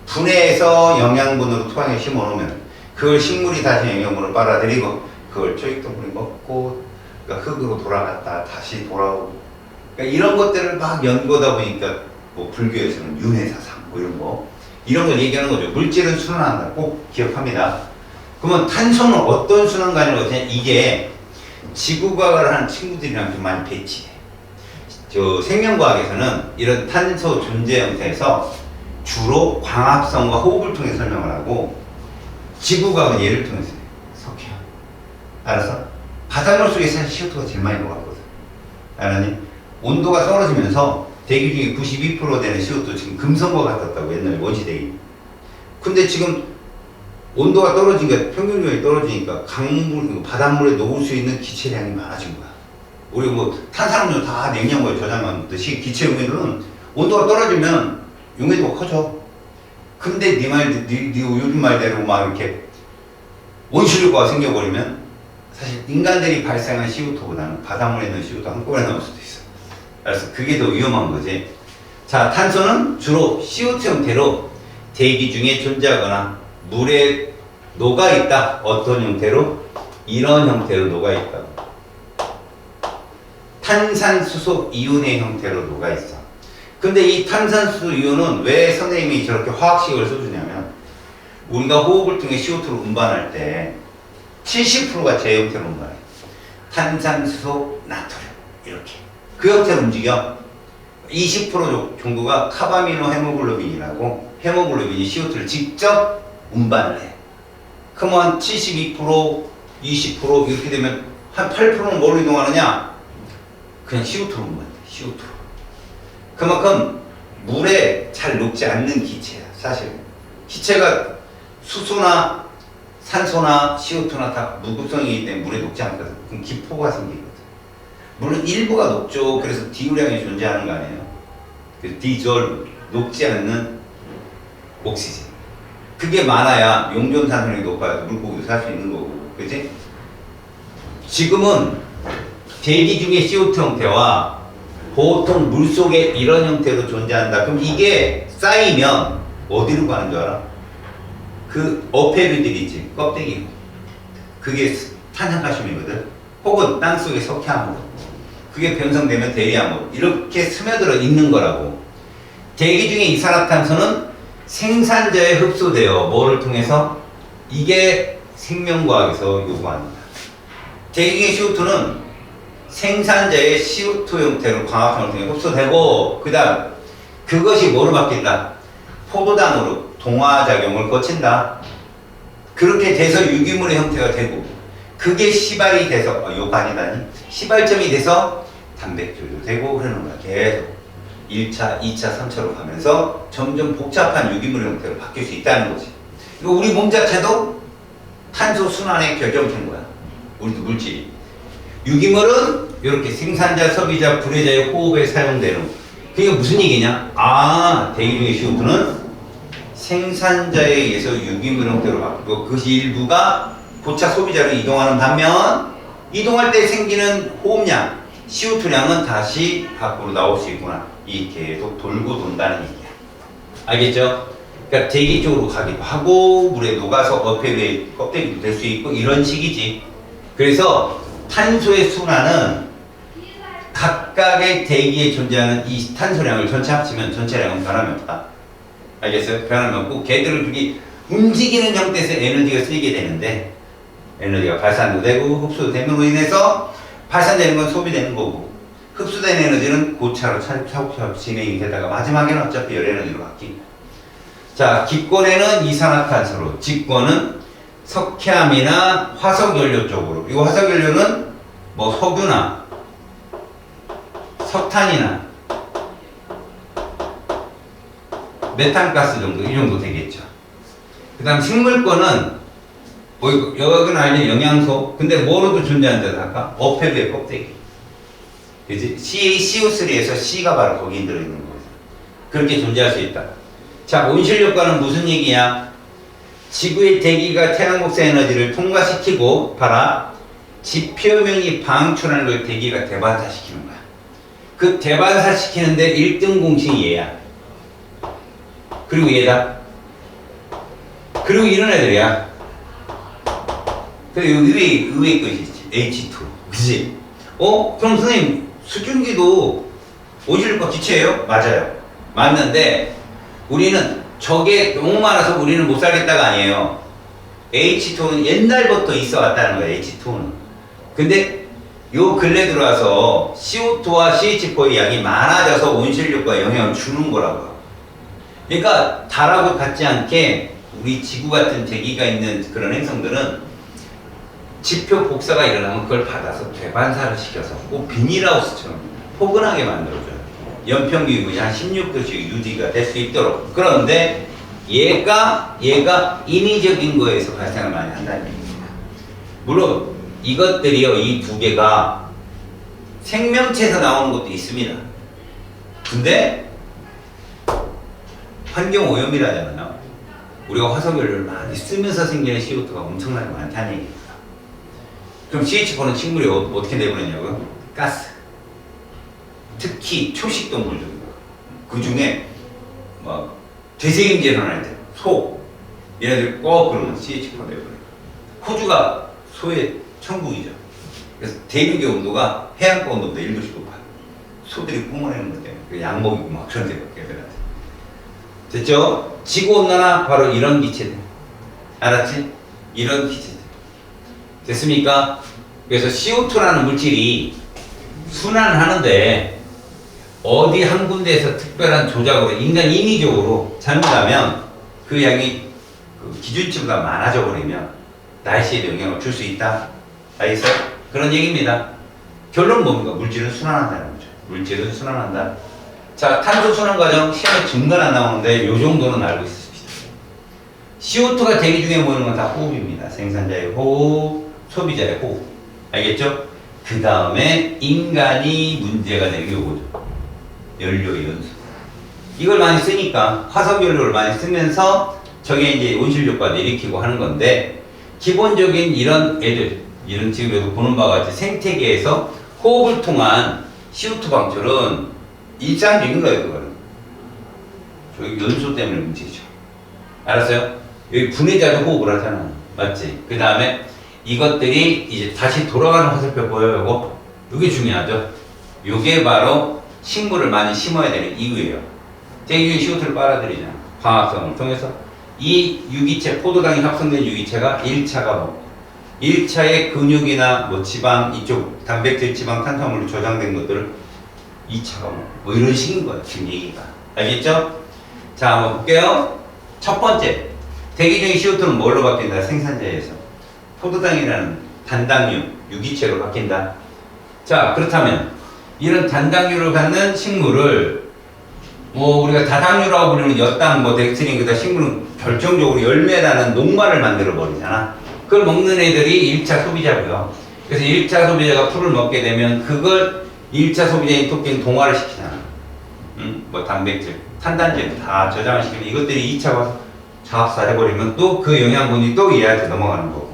분해해서 영양분으로 토양에 심어놓으면 그걸 식물이 다시 영양분을 빨아들이고 그걸 초식동물이 먹고 그러니까 흙으로 돌아갔다 다시 돌아오고 그러니까 이런 것들을 막 연구하다 보니까 뭐 불교에서는 윤회사상 뭐 이런 걸 얘기하는 거죠. 물질은 순환한다. 꼭 기억합니다. 그러면 탄소는 어떤 순환관이라고 하냐? 이게 지구과학을 하는 친구들이랑 좀 많이 배치돼. 저 생명과학에서는 이런 탄소 존재 형태에서 주로 광합성과 호흡을 통해 설명을 하고 지구과학은 얘를 통해서 석회화. 알았어? 바닷물 속에 사실 CO2가 제일 많이 녹았거든. 알았니? 온도가 떨어지면서 대기 중에 92% 되는 CO2 지금 금성과 같았다고 옛날에 원시대기. 근데 지금 온도가 떨어지니까 평균 기온이 떨어지니까 강물, 바닷물에 녹을 수 있는 기체량이 많아진 거야. 우리 뭐 탄산음료 다 냉장고에 저장하듯이 기체 용해도는 온도가 떨어지면 용해도가 커져. 근데 네 요즘 말대로 막 이렇게 온실효과가 생겨버리면 사실 인간들이 발생한 CO2보다는 바닷물에 있는 CO2 한꺼번에 나올 수도 있어. 그래서 그게 더 위험한 거지. 자, 탄소는 주로 CO2 형태로 대기 중에 존재하거나 물에 녹아있다. 어떤 형태로? 이런 형태로 녹아있다. 탄산수소 이온의 형태로 녹아있어. 근데 이 탄산수소 이온은 왜 선생님이 저렇게 화학식을 써주냐면 우리가 호흡을 통해 CO2를 운반할 때 70%가 제 형태로 운반해. 탄산수소 나트륨 이렇게 그 형태로 움직여. 20% 정도가 카바미노 헤모글로빈이라고 헤모글로빈이 CO2를 직접 운반을 해. 그러면 72%, 20% 이렇게 되면 한 8%는 뭘로 이동하느냐? 그냥 CO2로 운반돼. CO2로. 그만큼 물에 잘 녹지 않는 기체야. 사실 기체가 수소나 산소나 CO2나 다 무급성이기 때문에 물에 녹지 않거든. 그럼 기포가 생기거든. 물론 일부가 녹죠. 그래서 디유량이 존재하는 거 아니에요. 그 디졸 녹지 않는 옥시젠. 그게 많아야 용존산소량이 높아야 물고기도 살 수 있는 거고, 그렇지? 지금은 대기 중에 CO2 형태와 보통 물 속에 이런 형태로 존재한다. 그럼 이게 쌓이면 어디로 가는 줄 알아? 그 어패류들 있지, 껍데기. 그게 탄산가슘이거든. 혹은 땅속의 석회암으로. 그게 변성되면 대리암으로. 이렇게 스며들어 있는 거라고. 대기 중에 이산화탄소는 생산자에 흡수되어 뭐를 통해서? 이게 생명과학에서 요구합니다. 대기 중의 CO2는 생산자의 CO2 형태로 광합성을 통해 흡수되고, 그 다음 그것이 뭐로 바뀐다? 포도당으로 동화작용을 거친다. 그렇게 돼서 유기물의 형태가 되고, 그게 시발이 돼서 요반이다니 시발점이 돼서 단백질도 되고 그러는 거야. 계속 1차, 2차, 3차로 가면서 점점 복잡한 유기물 형태로 바뀔 수 있다는 거지. 그리고 우리 몸 자체도 탄소 순환의 결정체인 거야. 우리도 물질이. 유기물은 이렇게 생산자, 소비자, 분해자의 호흡에 사용되는. 그게 무슨 얘기냐? 아, 대기 중의 CO2는 생산자에 의해서 유기물 형태로 바뀌고 그것이 일부가 고차 소비자로 이동하는 반면 이동할 때 생기는 호흡량, CO2량은 다시 밖으로 나올 수 있구나. 이 계속 돌고 돈다는 얘기야. 알겠죠? 그러니까 대기 쪽으로 가기도 하고 물에 녹아서 어패류의 껍데기도 될 수 있고 이런 식이지. 그래서 탄소의 순환은 각각의 대기에 존재하는 이 탄소량을 전체 합치면 전체량은 변함이 없다. 알겠어요? 변함이 없고 걔들을 그렇게 움직이는 형태에서 에너지가 쓰이게 되는데 에너지가 발산도 되고 흡수도 됨으로 인해서 발산되는 건 소비되는 거고 흡수된 에너지는 고차로 차곡차곡 진행이 되다가 마지막에는 어차피 열에너지로 바뀌고. 자, 기권에는 이산화탄소로, 직권은 석회암이나 화석연료 쪽으로. 이 화석연료는 뭐 석유나 석탄이나 메탄가스 정도, 이 정도 되겠죠. 그 다음 식물권은 뭐 여기는 아니면 영양소. 근데 뭐로도 존재한다 아까? 어패류의 껍데기. 그지? CaCO3에서 C가 바로 거기 들어있는 거거든. 그렇게 존재할 수 있다. 자, 온실효과는 무슨 얘기야? 지구의 대기가 태양 복사 에너지를 통과시키고 봐라. 지표면이 방출하는 걸 대기가 대반사시키는 거야. 그 대반사시키는데 1등 공식이 얘야. 그리고 얘다. 그리고 이런 애들이야. 그리고 의외의 것이지. H2. 그치? 그럼 선생님, 수증기도 온실효과 기체예요? 맞아요. 맞는데, 우리는 저게 너무 많아서 우리는 못 살겠다가 아니에요. H2는 옛날부터 있어 왔다는 거예요, H2는. 근데, 요 근래 들어와서 CO2와 CH4의 양이 많아져서 온실효과에 영향을 주는 거라고요. 그러니까, 달하고 같지 않게 우리 지구 같은 대기가 있는 그런 행성들은 지표 복사가 일어나면 그걸 받아서 되반사를 시켜서 꼭 비닐하우스처럼 포근하게 만들어줘요. 연평균이 한 16도씩 유지가 될 수 있도록. 그런데 얘가 인위적인 거에서 발생을 많이 한다는 얘기입니다. 물론 이것들이요, 이 두 개가 생명체에서 나오는 것도 있습니다. 근데 환경오염이라잖아요. 우리가 화석연료를 많이 쓰면서 생기는 CO2가 엄청나게 많다는 얘기입니다. 그럼 CH4는 식물이 어떻게 내보내냐고요? 가스. 특히 초식동물 중. 그 중에 뭐 되새김질 하는 애들, 소, 얘네들 꼭 그러면 CH4 내보내요. 호주가 소의 천국이죠. 그래서 대륙의 온도가 해안가 온도보다 1도씩 높아요. 소들이 뿜어내는 것 때문에 약 먹이고 막 그런 데밖에 안 됐죠? 지구온난화 바로 이런 기체들. 알았지? 이런 기체들. 됐습니까? 그래서 CO2라는 물질이 순환하는데 어디 한 군데에서 특별한 조작으로 인간 인위적으로 잘못하면 그 양이 그 기준치보다 많아져 버리면 날씨에 영향을 줄 수 있다. 알겠어요? 그런 얘기입니다. 결론은 뭡니까? 물질은 순환한다는 거죠. 물질은 순환한다. 자, 탄소 순환 과정 시험에 증거는 안 나오는데 요 정도는 알고 있으십시다. CO2가 대기 중에 모이는 건 다 호흡입니다. 생산자의 호흡, 소비자의 호흡. 알겠죠? 그 다음에 인간이 문제가 되는 게 요거죠. 연료의 연소. 이걸 많이 쓰니까 화석연료를 많이 쓰면서 저게 이제 온실 효과를 일으키고 하는 건데 기본적인 이런 애들, 이런 지금 여기 보는 바와 같이 생태계에서 호흡을 통한 CO2 방출은 일상적인 거예요, 그거는. 저기 연소 때문에 문제죠. 알았어요? 여기 분해자도 호흡을 하잖아. 맞지? 그 다음에 이것들이 이제 다시 돌아가는 화살표 보여요, 이거? 이게 중요하죠? 이게 바로 식물을 많이 심어야 되는 이유예요. 대기중에 CO2를 빨아들이잖아. 광합성을 통해서. 이 유기체, 포도당이 합성된 유기체가 1차가 뭐 1차의 근육이나 뭐 지방, 이쪽 단백질, 지방, 탄수화물로 저장된 것들을 2차가 뭐 이런 식인 거예요. 지금 얘기가. 알겠죠? 자, 한번 볼게요. 첫 번째. 대기 중의 CO2는 뭘로 바뀐다? 생산자에서. 포도당이라는 단당류, 유기체로 바뀐다. 자, 그렇다면 이런 단당류를 갖는 식물을 뭐 우리가 다당류라고 부르는 엿당, 뭐 덱스린, 그다 식물은 결정적으로 열매라는 녹말을 만들어 버리잖아. 그걸 먹는 애들이 1차 소비자고요. 그래서 1차 소비자가 풀을 먹게 되면 그걸 1차 소비자인 토끼는 동화를 시키잖아. 뭐 단백질, 탄단질 다 저장을 시키면 이것들이 2차 와서 자합사해버리면 또 그 영양분이 또 얘한테 넘어가는 거고.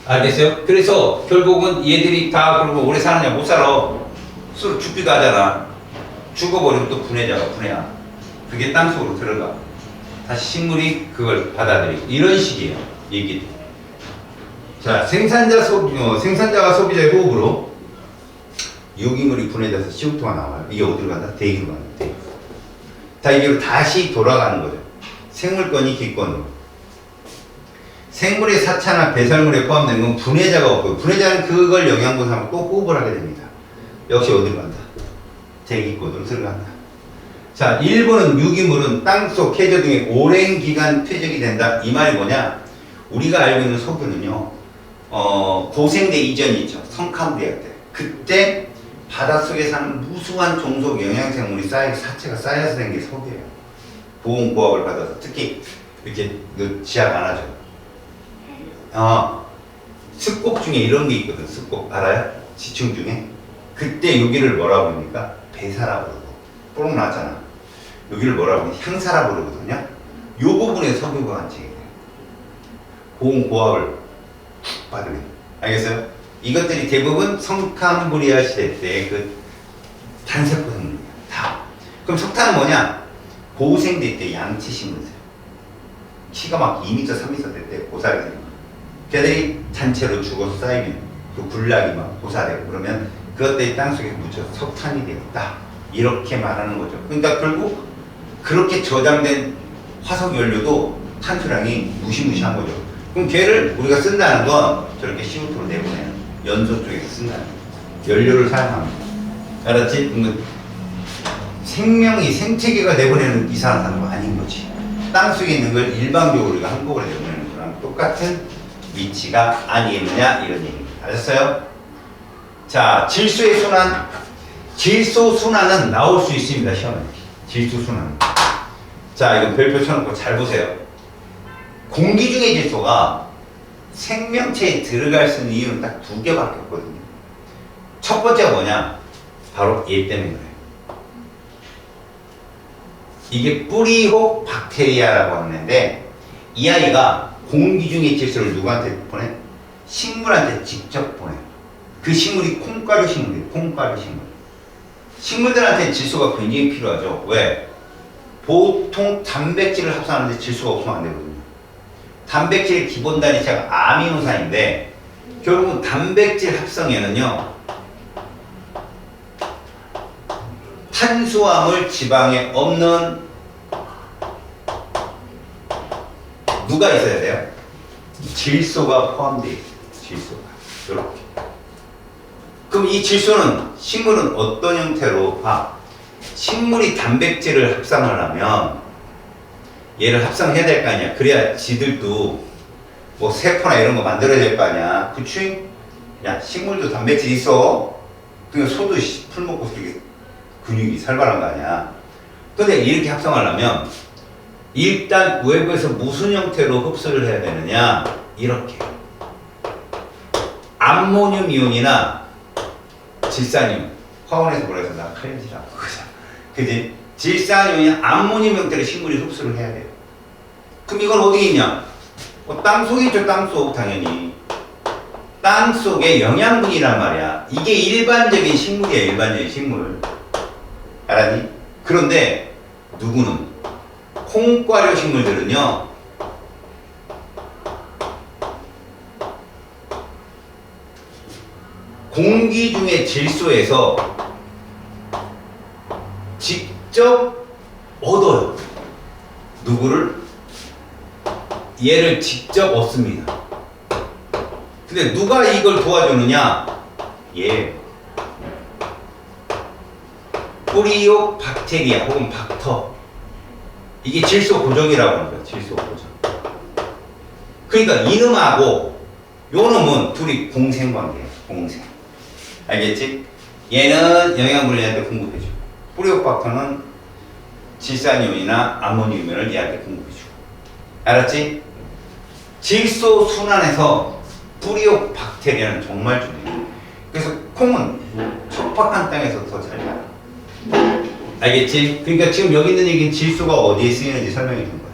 알겠어요? 그래서 결국은 얘들이 다 그러고 오래 사느냐 못 살아. 서로 죽기도 하잖아. 죽어버리면 또 분해자가 분해야. 그게 땅속으로 들어가. 다시 식물이 그걸 받아들이고. 이런 식이에요. 얘기도. 자, 생산자가 소비자의 호흡으로 유기물이 분해돼서 CO2가 나와요. 이게 어디로 간다? 대기로 간다. 대기. 대기로 다시 돌아가는 거죠. 생물권이 기권으로. 생물의 사차나 배설물에 포함된 건 분해자가 없고요. 분해자는 그걸 영양분 삼아 또 호흡을 하게 됩니다. 역시 어디로 간다? 대기권으로 들어간다. 자, 일부는 유기물은 땅속, 해저 등에 오랜 기간 퇴적이 된다. 이 말이 뭐냐? 우리가 알고 있는 석유는요, 고생대 이전이 있죠. 성칸대학 때. 그때 바닷속에 사는 무수한 종속 영양생물이 사체가 쌓여서 된 게 석유예요. 보온고압을 받아서. 특히 이렇게 지압 안 하죠. 습곡 중에 이런 게 있거든. 습곡 알아요? 지층 중에. 그때 여기를 뭐라고 부릅니까? 배사라고 그러고. 뽀록 나왔잖아. 여기를 뭐라고 부르냐? 향사라고 그러거든요. 요 부분에 석유가 관측이 돼요. 고온고압을 받으면. 알겠어요? 이것들이 대부분 성캄브리아 시대 때 그 단세포 생물이야. 다. 그럼 석탄은 뭐냐? 고생대 때 양치 심으세요. 키가 막 2m, 3m 될 때 고사를 해요. 걔들이 단체로 죽어서 쌓이면 그 군락이 막 고사되고 그러면 그것들이 땅속에 묻혀서 석탄이 되었다. 이렇게 말하는 거죠. 그러니까 결국 그렇게 저장된 화석 연료도 탄소량이 무시무시한 거죠. 그럼 걔를 우리가 쓴다는 건 저렇게 CO2로 내보내는 연소 쪽에서 쓴다는 거예요. 연료를 사용합니다. 알았지? 그러면 생명이 생태계가 내보내는 이상한 단어가 아닌 거지. 땅속에 있는 걸 일방적으로 우리가 한꺼번에 내보내는 거랑 똑같은 위치가 아니겠느냐 이런 얘기입니다. 아셨어요? 자, 질소의 순환. 질소 순환은 나올 수 있습니다. 시험에. 질소 순환. 자, 이거 별표 쳐놓고 잘 보세요. 공기 중의 질소가 생명체에 들어갈 수 있는 이유는 딱 두 개밖에 없거든요. 첫 번째가 뭐냐? 바로 얘 때문에 그래요. 이게 뿌리혹 박테리아라고 하는데 이 아이가 공기 중의 질소를 누구한테 보내? 식물한테 직접 보내. 그 식물이 콩가루 식물이에요. 콩가루 식물. 식물들한테 질소가 굉장히 필요하죠. 왜? 보통 단백질을 합성하는데 질소가 없으면 안 되거든요. 단백질의 기본 단위체가 아미노산인데 결국은 단백질 합성에는요 탄수화물 지방에 없는 누가 있어야 돼요? 질소가 포함되어 있어요. 질소가 이렇게. 그럼 이 질소는 식물은 어떤 형태로 식물이 단백질을 합성을 하면 얘를 합성해야 될 거 아니야. 그래야 지들도 뭐 세포나 이런 거 만들어야 될 거 아니야. 그치? 야, 식물도 단백질 있어. 그러니까 소도 풀 먹고 되게 근육이 살벌한 거 아니야. 근데 이렇게 합성하려면 일단 외부에서 무슨 형태로 흡수를 해야 되느냐? 이렇게. 암모늄 이온이나 질산이온. 화원에서 뭐라 해서 나 칼륨이라고 그러잖아. 그지? 질산이온이 암모늄 형태로 식물이 흡수를 해야 돼요. 그럼 이건 어디 있냐? 땅 속에 있죠, 땅 속, 당연히. 땅 속에 영양분이란 말이야. 이게 일반적인 식물이야, 일반적인 식물. 알았니? 그런데, 누구는? 콩과류 식물들은요, 공기 중의 질소에서 직접 얻어요. 누구를? 얘를 직접 얻습니다. 근데 누가 이걸 도와주느냐? 얘. 뿌리옥 박테리아 혹은 박터. 이게 질소 고정이라고 하는 거야. 질소 고정. 그러니까 이놈하고 요놈은 둘이 공생관계야. 공생. 알겠지? 얘는 영양분을 얘한테 공급해줘. 뿌리옥 박터는 질산이온이나 암모늄을 얘한테 공급해주고. 알았지? 질소 순환에서 뿌리옥 박테리아는 정말 중요해. 그래서 콩은 척박한 땅에서 더 잘 자라. 알겠지? 그러니까 지금 여기 있는 얘기는 질소가 어디에 쓰이는지 설명해 준 거야.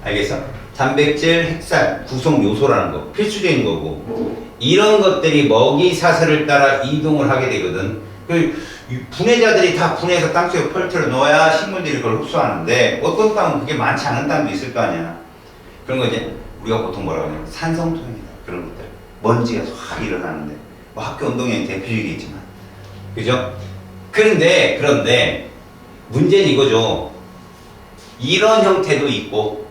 알겠어? 단백질, 핵산, 구성 요소라는 거 필수적인 거고 이런 것들이 먹이 사슬을 따라 이동을 하게 되거든. 그 분해자들이 다 분해해서 땅속에 펄트려 넣어야 식물들이 그걸 흡수하는데 어떤 땅은 그게 많지 않은 땅도 있을 거 아니야. 그런 거 이제 우리가 보통 뭐라고 하냐면 산성토양이다. 그런 것들. 먼지가 확 일어나는데 뭐 학교 운동회는 대표적이겠지만 그죠? 그런데 문제는 이거죠. 이런 형태도 있고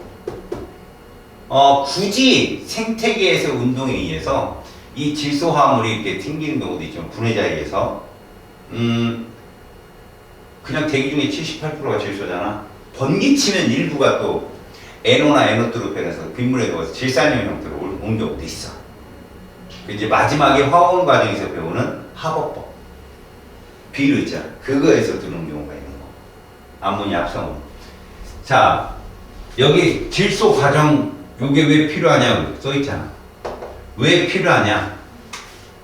굳이 생태계에서 운동에 의해서 이 질소 화합물이 이렇게 튕기는 경우도 있죠. 분해자에 의해서 그냥 대기 중에 78%가 질소잖아. 번기치면 일부가 또 NO나 NO2로 변해서 빗물에 넣어서 질산이온 형태로 온 경우도 있어. 이제 마지막에 화원 과정에서 배우는 합법법. 비료 있잖아. 그거에서 드는 경우가 있는 거. 암모니아 합성으로. 자, 여기 질소 과정, 요게 왜 필요하냐고 써있잖아. 왜 필요하냐?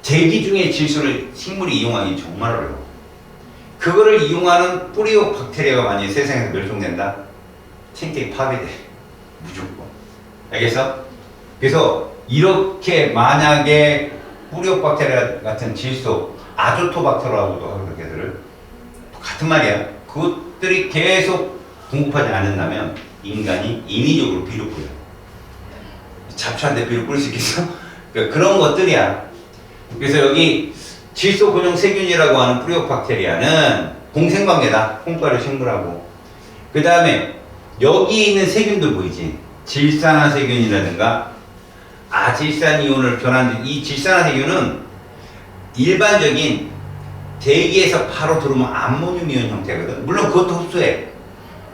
대기 중에 질소를 식물이 이용하기 정말 어려워. 그거를 이용하는 뿌리옥 박테리아가 만약에 세상에서 멸종된다? 생태계 파괴돼. 무조건. 알겠어? 그래서 이렇게 만약에 뿌리옥 박테리아 같은 질소, 아조토박터라고도 하거든, 걔들을. 같은 말이야. 그것들이 계속 공급하지 않는다면 인간이 인위적으로 비를 뿌려. 잡초한테 비를 뿌릴 수 있겠어? 그러니까 그런 것들이야. 그래서 여기 질소 고정 세균이라고 하는 뿌리옥 박테리아는 공생관계다. 콩가루 식물하고. 그 다음에 여기 있는 세균들 보이지? 질산화 세균이라든가 아질산이온을 변하는 이 질산화 세균은 일반적인 대기에서 바로 들어오면 암모늄 이온 형태거든. 물론 그것도 흡수해.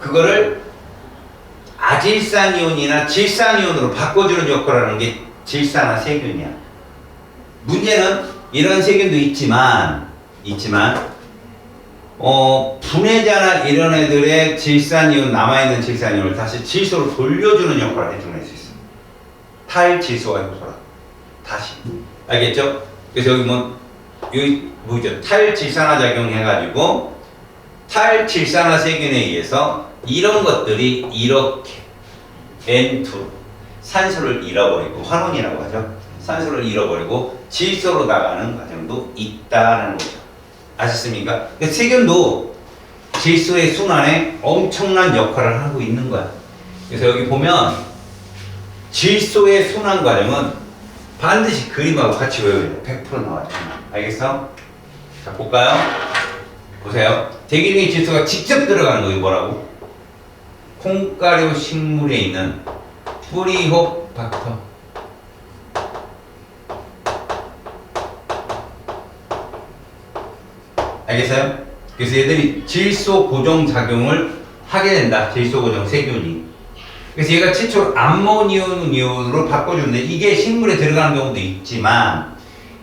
그거를 아질산이온이나 질산이온으로 바꿔주는 역할을 하는 게 질산화 세균이야. 문제는 이런 세균도 있지만 분해자나 이런 애들의 질산이온, 남아있는 질산이온을 다시 질소로 돌려주는 역할을 해주는 수 있어. 탈질소화 효소라. 다시. 알겠죠? 그래서 여기 뭐 여기 뭐죠? 탈질산화 작용 해가지고 탈질산화 세균에 의해서 이런 것들이 이렇게 N2 산소를 잃어버리고 환원이라고 하죠. 산소를 잃어버리고 질소로 나가는 과정도 있다는 거죠. 아셨습니까? 그러니까 세균도 질소의 순환에 엄청난 역할을 하고 있는 거야. 그래서 여기 보면 질소의 순환 과정은 반드시 그림하고 같이 외워야 돼. 100% 나와요. 알겠어? 자, 볼까요? 보세요. 대기 중에 질소가 직접 들어가는 거, 이거 뭐라고? 콩가루 식물에 있는 뿌리홉 박터. 알겠어요? 그래서 얘들이 질소 고정 작용을 하게 된다. 질소 고정 세균이. 그래서 얘가 최초로 암모니움으로 바꿔주는데 이게 식물에 들어가는 경우도 있지만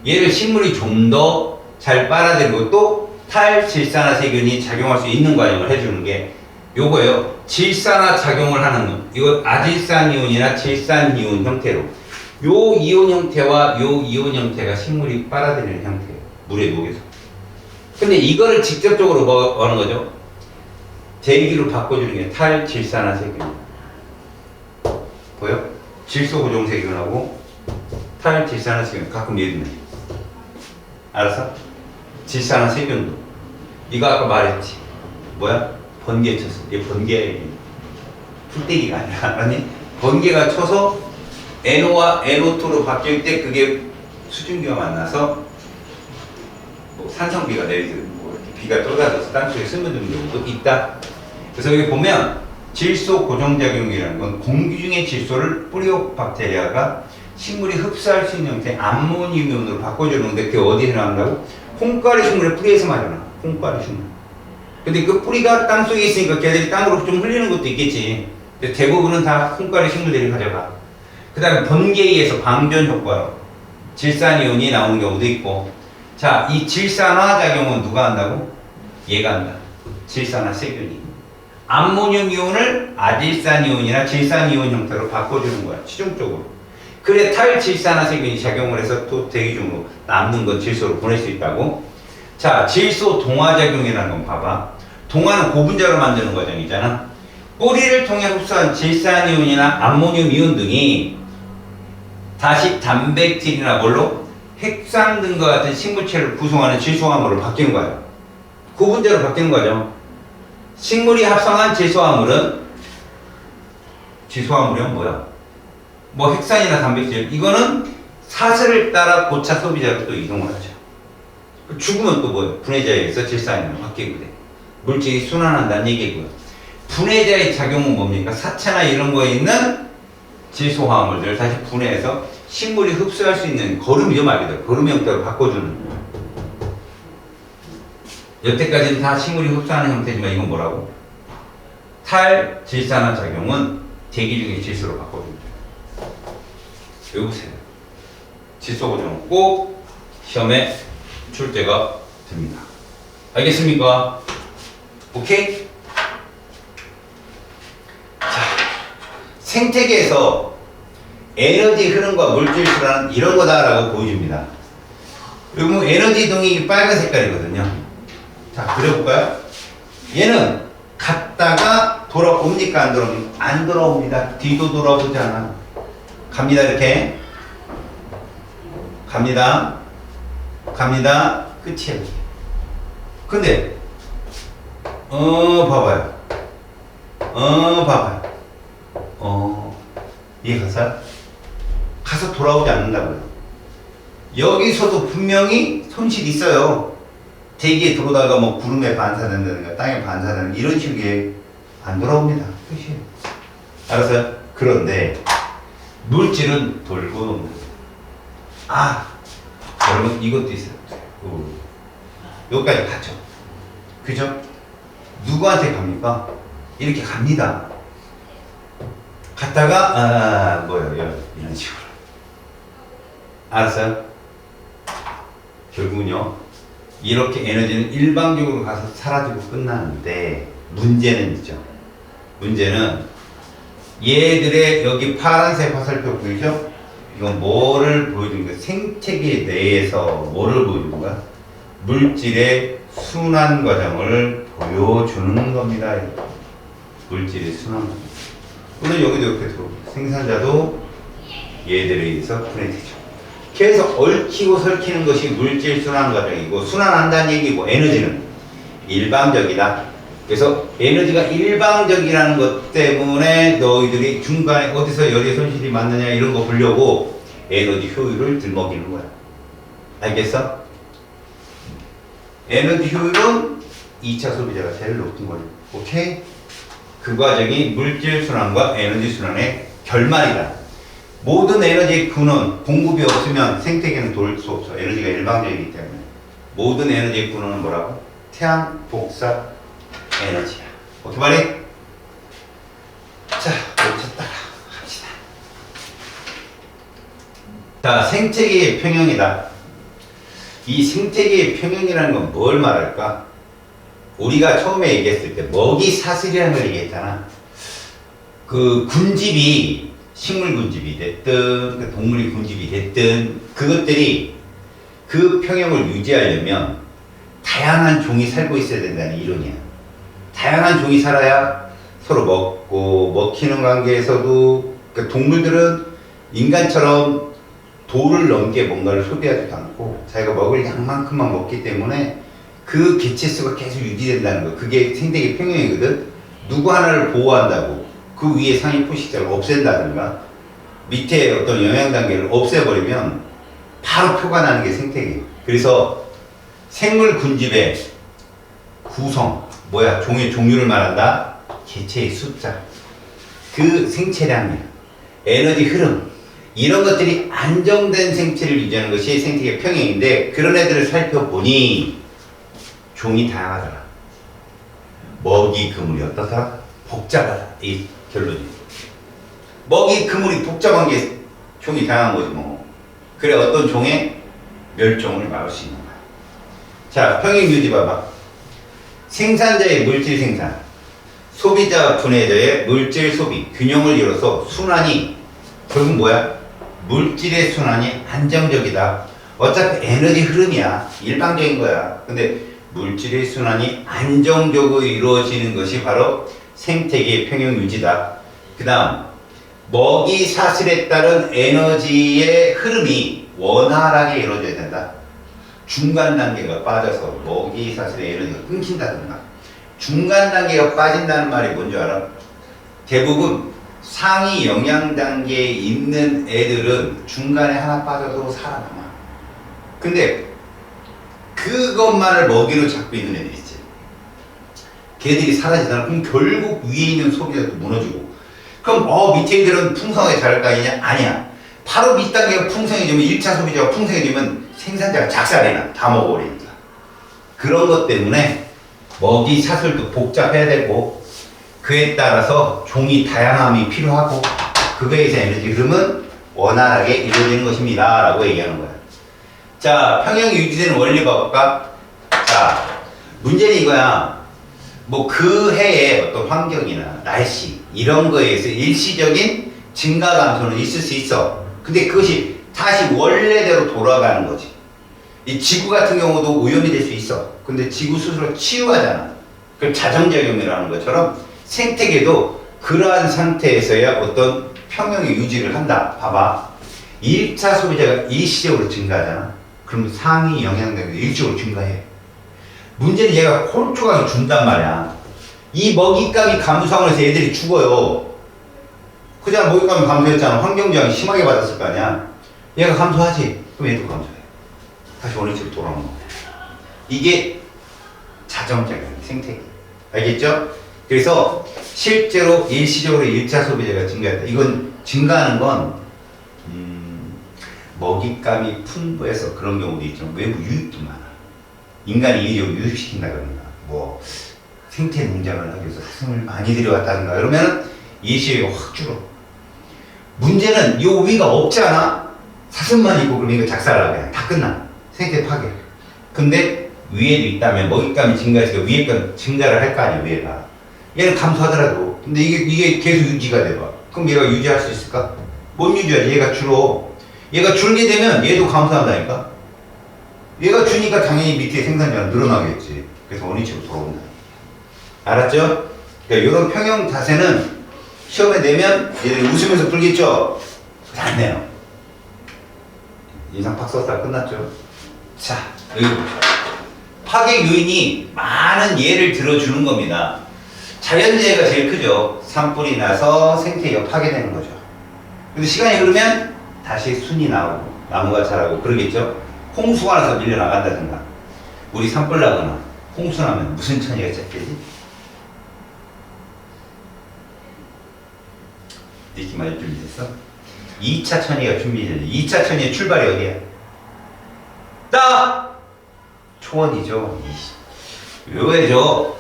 얘를 식물이 좀 더 잘 빨아들이고 또 탈질산화 세균이 작용할 수 있는 과정을 해주는 게 요거예요. 질산화 작용을 하는 건 이거 아질산이온이나 질산이온 형태로 요 이온 형태와 요 이온 형태가 식물이 빨아들이는 형태예요. 물에 녹여서. 근데 이거를 직접적으로 뭐 하는 거죠? 대기로 바꿔주는 게 탈질산화 세균. 보여? 질소 고정 세균하고 탈질산화 세균 가끔 얘기네. 알았어? 질산화 세균도. 이거 아까 말했지. 뭐야? 번개 쳤어. 얘 번개 풀떼기가 아니라 아니 번개가 쳐서 NO와 NO2로 바뀔 때 그게 수증기와 만나서 뭐 산성비가 내리고 뭐 이렇게 비가 쏟아져서 땅속에 스며드는 경우도 있다. 그래서 여기 보면 질소 고정작용이라는 건 공기 중의 질소를 뿌리옥박테리아가 식물이 흡수할 수 있는 형태의 암모니움으로 바꿔주는데 그게 어디에 나온다고? 콩가루 식물의 뿌리에서만 나와. 콩가루 식물. 근데 그 뿌리가 땅속에 있으니까 걔들이 땅으로 좀 흘리는 것도 있겠지. 근데 대부분은 다 콩가루 식물들이 가져가. 그 다음에 번개에 의해서 방전 효과로 질산이온이 나오는 경우도 있고. 자, 이 질산화 작용은 누가 한다고? 얘가 한다. 질산화 세균이. 암모늄 이온을 아질산이온이나 질산이온 형태로 바꿔주는 거야. 최종적으로. 그래 탈질산화 세균이 작용을 해서 또 대기 중으로 남는 건 질소로 보낼 수 있다고. 자, 질소 동화작용이라는 건 봐봐. 동화는 고분자로 만드는 과정이잖아. 뿌리를 통해 흡수한 질산이온이나 암모늄 이온 등이 다시 단백질이나 뭘로? 핵산 등과 같은 식물체를 구성하는 질소화물로 바뀌는 거예요. 고분자로 바뀌는 거죠. 식물이 합성한 질소화물은 뭐야? 뭐 핵산이나 단백질 이거는 사슬을 따라 고차 소비자로 또 이동을 하죠. 죽으면 또 뭐예요? 분해자에 의해서 질산이온으로 바뀌게 돼. 물질이 순환한다는 얘기고요. 분해자의 작용은 뭡니까? 사체나 이런 거에 있는 질소화물들을 다시 분해해서 식물이 흡수할 수 있는 거름이죠, 말 그대로. 거름 형태로 바꿔주는. 여태까지는 다 식물이 흡수하는 형태지만 이건 뭐라고? 탈질산화 작용은 대기 중의 질소로 바꿔줍니다. 외우세요. 질소 고정 꼭 시험에 출제가 됩니다. 알겠습니까? 오케이? 자, 생태계에서 에너지 흐름과 물질 순환은 이런 거다라고 보여줍니다. 그리고 에너지 이동이 빨간 색깔이거든요. 자, 그려볼까요? 얘는 갔다가 돌아옵니까? 안 돌아옵니까? 안 돌아옵니다. 뒤도 돌아오지 않아. 갑니다. 이렇게 갑니다. 끝이에요. 근데 봐봐요. 이해 가서 돌아오지 않는다고요. 여기서도 분명히 손실이 있어요. 대기에 들어오다가 뭐 구름에 반사된다든가 땅에 반사되는 이런 식의 안 돌아옵니다. 끝이에요. 알았어요? 그런데 물질은 돌고 돕니다. 여러분 이것도 있어요. 여기까지 가죠. 그죠? 누구한테 갑니까? 이렇게 갑니다. 갔다가 이런 식으로. 알았어요? 결국은요 이렇게 에너지는 일방적으로 가서 사라지고 끝나는데 문제는 있죠. 문제는 얘들의 여기 파란색 화살표 보이죠? 이건 뭐를 보여주는 거야? 생태계 내에서 뭐를 보여주는 거야? 물질의 순환 과정을 보여주는 겁니다. 물질의 순환 과정. 또는 여기도 이렇게 들어. 생산자도 얘들에 의해서 분해되죠. 계속 얽히고 설키는 것이 물질 순환 과정이고, 순환한다는 얘기고, 에너지는 일방적이다. 그래서 에너지가 일방적이라는 것 때문에 너희들이 중간에 어디서 열의 손실이 많느냐 이런 거 보려고 에너지 효율을 들먹이는 거야. 알겠어? 에너지 효율은 2차 소비자가 제일 높은 거예요. 오케이? 그 과정이 물질 순환과 에너지 순환의 결말이다. 모든 에너지의 근원, 공급이 없으면 생태계는 돌 수 없어. 에너지가 일방적이기 때문에. 모든 에너지의 근원은 뭐라고? 태양 복사 에너지야. 오케이, 말이? 자, 놓쳤다. 합시다. 자, 생태계의 평형이다. 이 생태계의 평형이라는 건 뭘 말할까? 우리가 처음에 얘기했을 때 먹이 사슬이라는 걸 얘기했잖아. 그 군집이 식물 군집이 됐든 동물이 군집이 됐든 그것들이 그 평형을 유지하려면 다양한 종이 살고 있어야 된다는 이론이야. 다양한 종이 살아야 서로 먹고 먹히는 관계에서도 그러니까 동물들은 인간처럼 도를 넘게 뭔가를 소비하지도 않고 자기가 먹을 양만큼만 먹기 때문에 그 개체수가 계속 유지된다는 거. 그게 생태계 평형이거든. 누구 하나를 보호한다고 그 위에 상위 포식자를 없앤다든가 밑에 어떤 영양 단계를 없애버리면 바로 표가 나는 게 생태계. 그래서 생물 군집의 구성, 뭐야? 종의 종류를 말한다. 개체의 숫자. 그 생체량이야. 에너지 흐름. 이런 것들이 안정된 생체를 유지하는 것이 생태계 평형인데 그런 애들을 살펴보니 종이 다양하더라. 먹이 그물이 어떻다? 복잡하다. 이 결론이. 먹이 그물이 복잡한 게 종이 다양한 거지 뭐. 그래 어떤 종의 멸종을 막을 수 있는 거야. 자, 평형 유지 봐봐. 생산자의 물질 생산, 소비자 분해자의 물질 소비, 균형을 이뤄서 순환이 결국 뭐야? 물질의 순환이 안정적이다. 어차피 에너지 흐름이야. 일방적인 거야. 근데 물질의 순환이 안정적으로 이루어지는 것이 바로 생태계의 평형 유지다. 그 다음 먹이 사슬에 따른 에너지의 흐름이 원활하게 이루어져야 된다. 중간 단계가 빠져서 먹이 사슬의 에너지가 끊긴다든가 중간 단계가 빠진다는 말이 뭔지 알아? 대부분 상위 영양 단계에 있는 애들은 중간에 하나 빠져도 살아남아. 근데 그것만을 먹이로 잡고 있는 애들 있지. 걔들이 사라지잖아. 그럼 결국 위에 있는 소비자도 무너지고. 그럼 밑에 애들은 풍성하게 자랄 거 아니냐? 아니야. 바로 밑 단계가 풍성해지면 1차 소비자가 풍성해지면 생산자가 작살이 다 먹어버리니까. 그런 것 때문에 먹이 사슬도 복잡해야 되고 그에 따라서 종이 다양함이 필요하고 그거에 의해서 에너지 흐름은 원활하게 이루어지는 것입니다. 라고 얘기하는 거야. 자, 평형이 유지되는 원리 봐볼까? 자, 문제는 이거야. 뭐 그 해의 어떤 환경이나 날씨 이런 거에 의해서 일시적인 증가 감소는 있을 수 있어. 근데 그것이 다시 원래대로 돌아가는 거지. 이 지구 같은 경우도 오염이 될 수 있어. 근데 지구 스스로 치유하잖아. 그걸 자정작용이라는 것처럼 생태계도 그러한 상태에서야 어떤 평형의 유지를 한다. 봐봐. 1차 소비자가 일시적으로 증가하잖아. 그럼 상위 영양분이 일시적으로 증가해. 문제는 얘가 홀쭉하게 준단 말이야. 이 먹잇감이 감소함으로 해서 애들이 죽어요. 그냥 먹잇감이 감소했잖아. 환경저항이 심하게 받았을 거 아니야. 얘가 감소하지. 그럼 얘도 감소해. 다시 원래대로 돌아오는 거야. 이게 자정작용, 생태계. 알겠죠? 그래서 실제로 일시적으로 1차 소비자가 증가했다. 이건 증가하는 건 먹잇감이 풍부해서 그런 경우도 있지만 외부 유익도 많아. 인간이 이리로 유익시킨다든가 뭐 생태 농장을 하기 위해서 사슴을 많이 들여왔다든가 그러면 일시적으로 확 줄어. 문제는 이 위가 없지 않아? 사슴만 있고 그러면 이거 작살나 그냥 다 끝나. 생태 파괴. 근데 위에도 있다면 먹잇감이 증가해서 위에 건 증가를 할 거 아니야 위에가. 얘는 감소하더라도. 근데 이게 계속 유지가 돼봐. 그럼 얘가 유지할 수 있을까? 못 유지하지. 얘가 줄어. 얘가 줄게 되면 얘도 감소한다니까. 얘가 주니까 당연히 밑에 생산자는 늘어나겠지. 그래서 원위치로 돌아온다. 알았죠? 그러니까 이런 평형 자세는 시험에 내면 얘들이 웃으면서 풀겠죠? 잘 내요. 인상 팍 썼다 끝났죠? 자, 여기 보죠. 파괴 요인이 많은 예를 들어주는 겁니다. 자연재해가 제일 크죠. 산불이 나서 생태계가 파괴되는 거죠. 근데 시간이 흐르면 다시 순이 나오고 나무가 자라고 그러겠죠. 홍수가 나서 밀려나간다든가 우리 산불 나거나 홍수 나면 무슨 천이가 잡겠지? 느낌 많이 준비됐어? 2차 천이가 준비되죠. 2차 천이의 출발이 어디야? 딱! 초원이죠. 왜죠?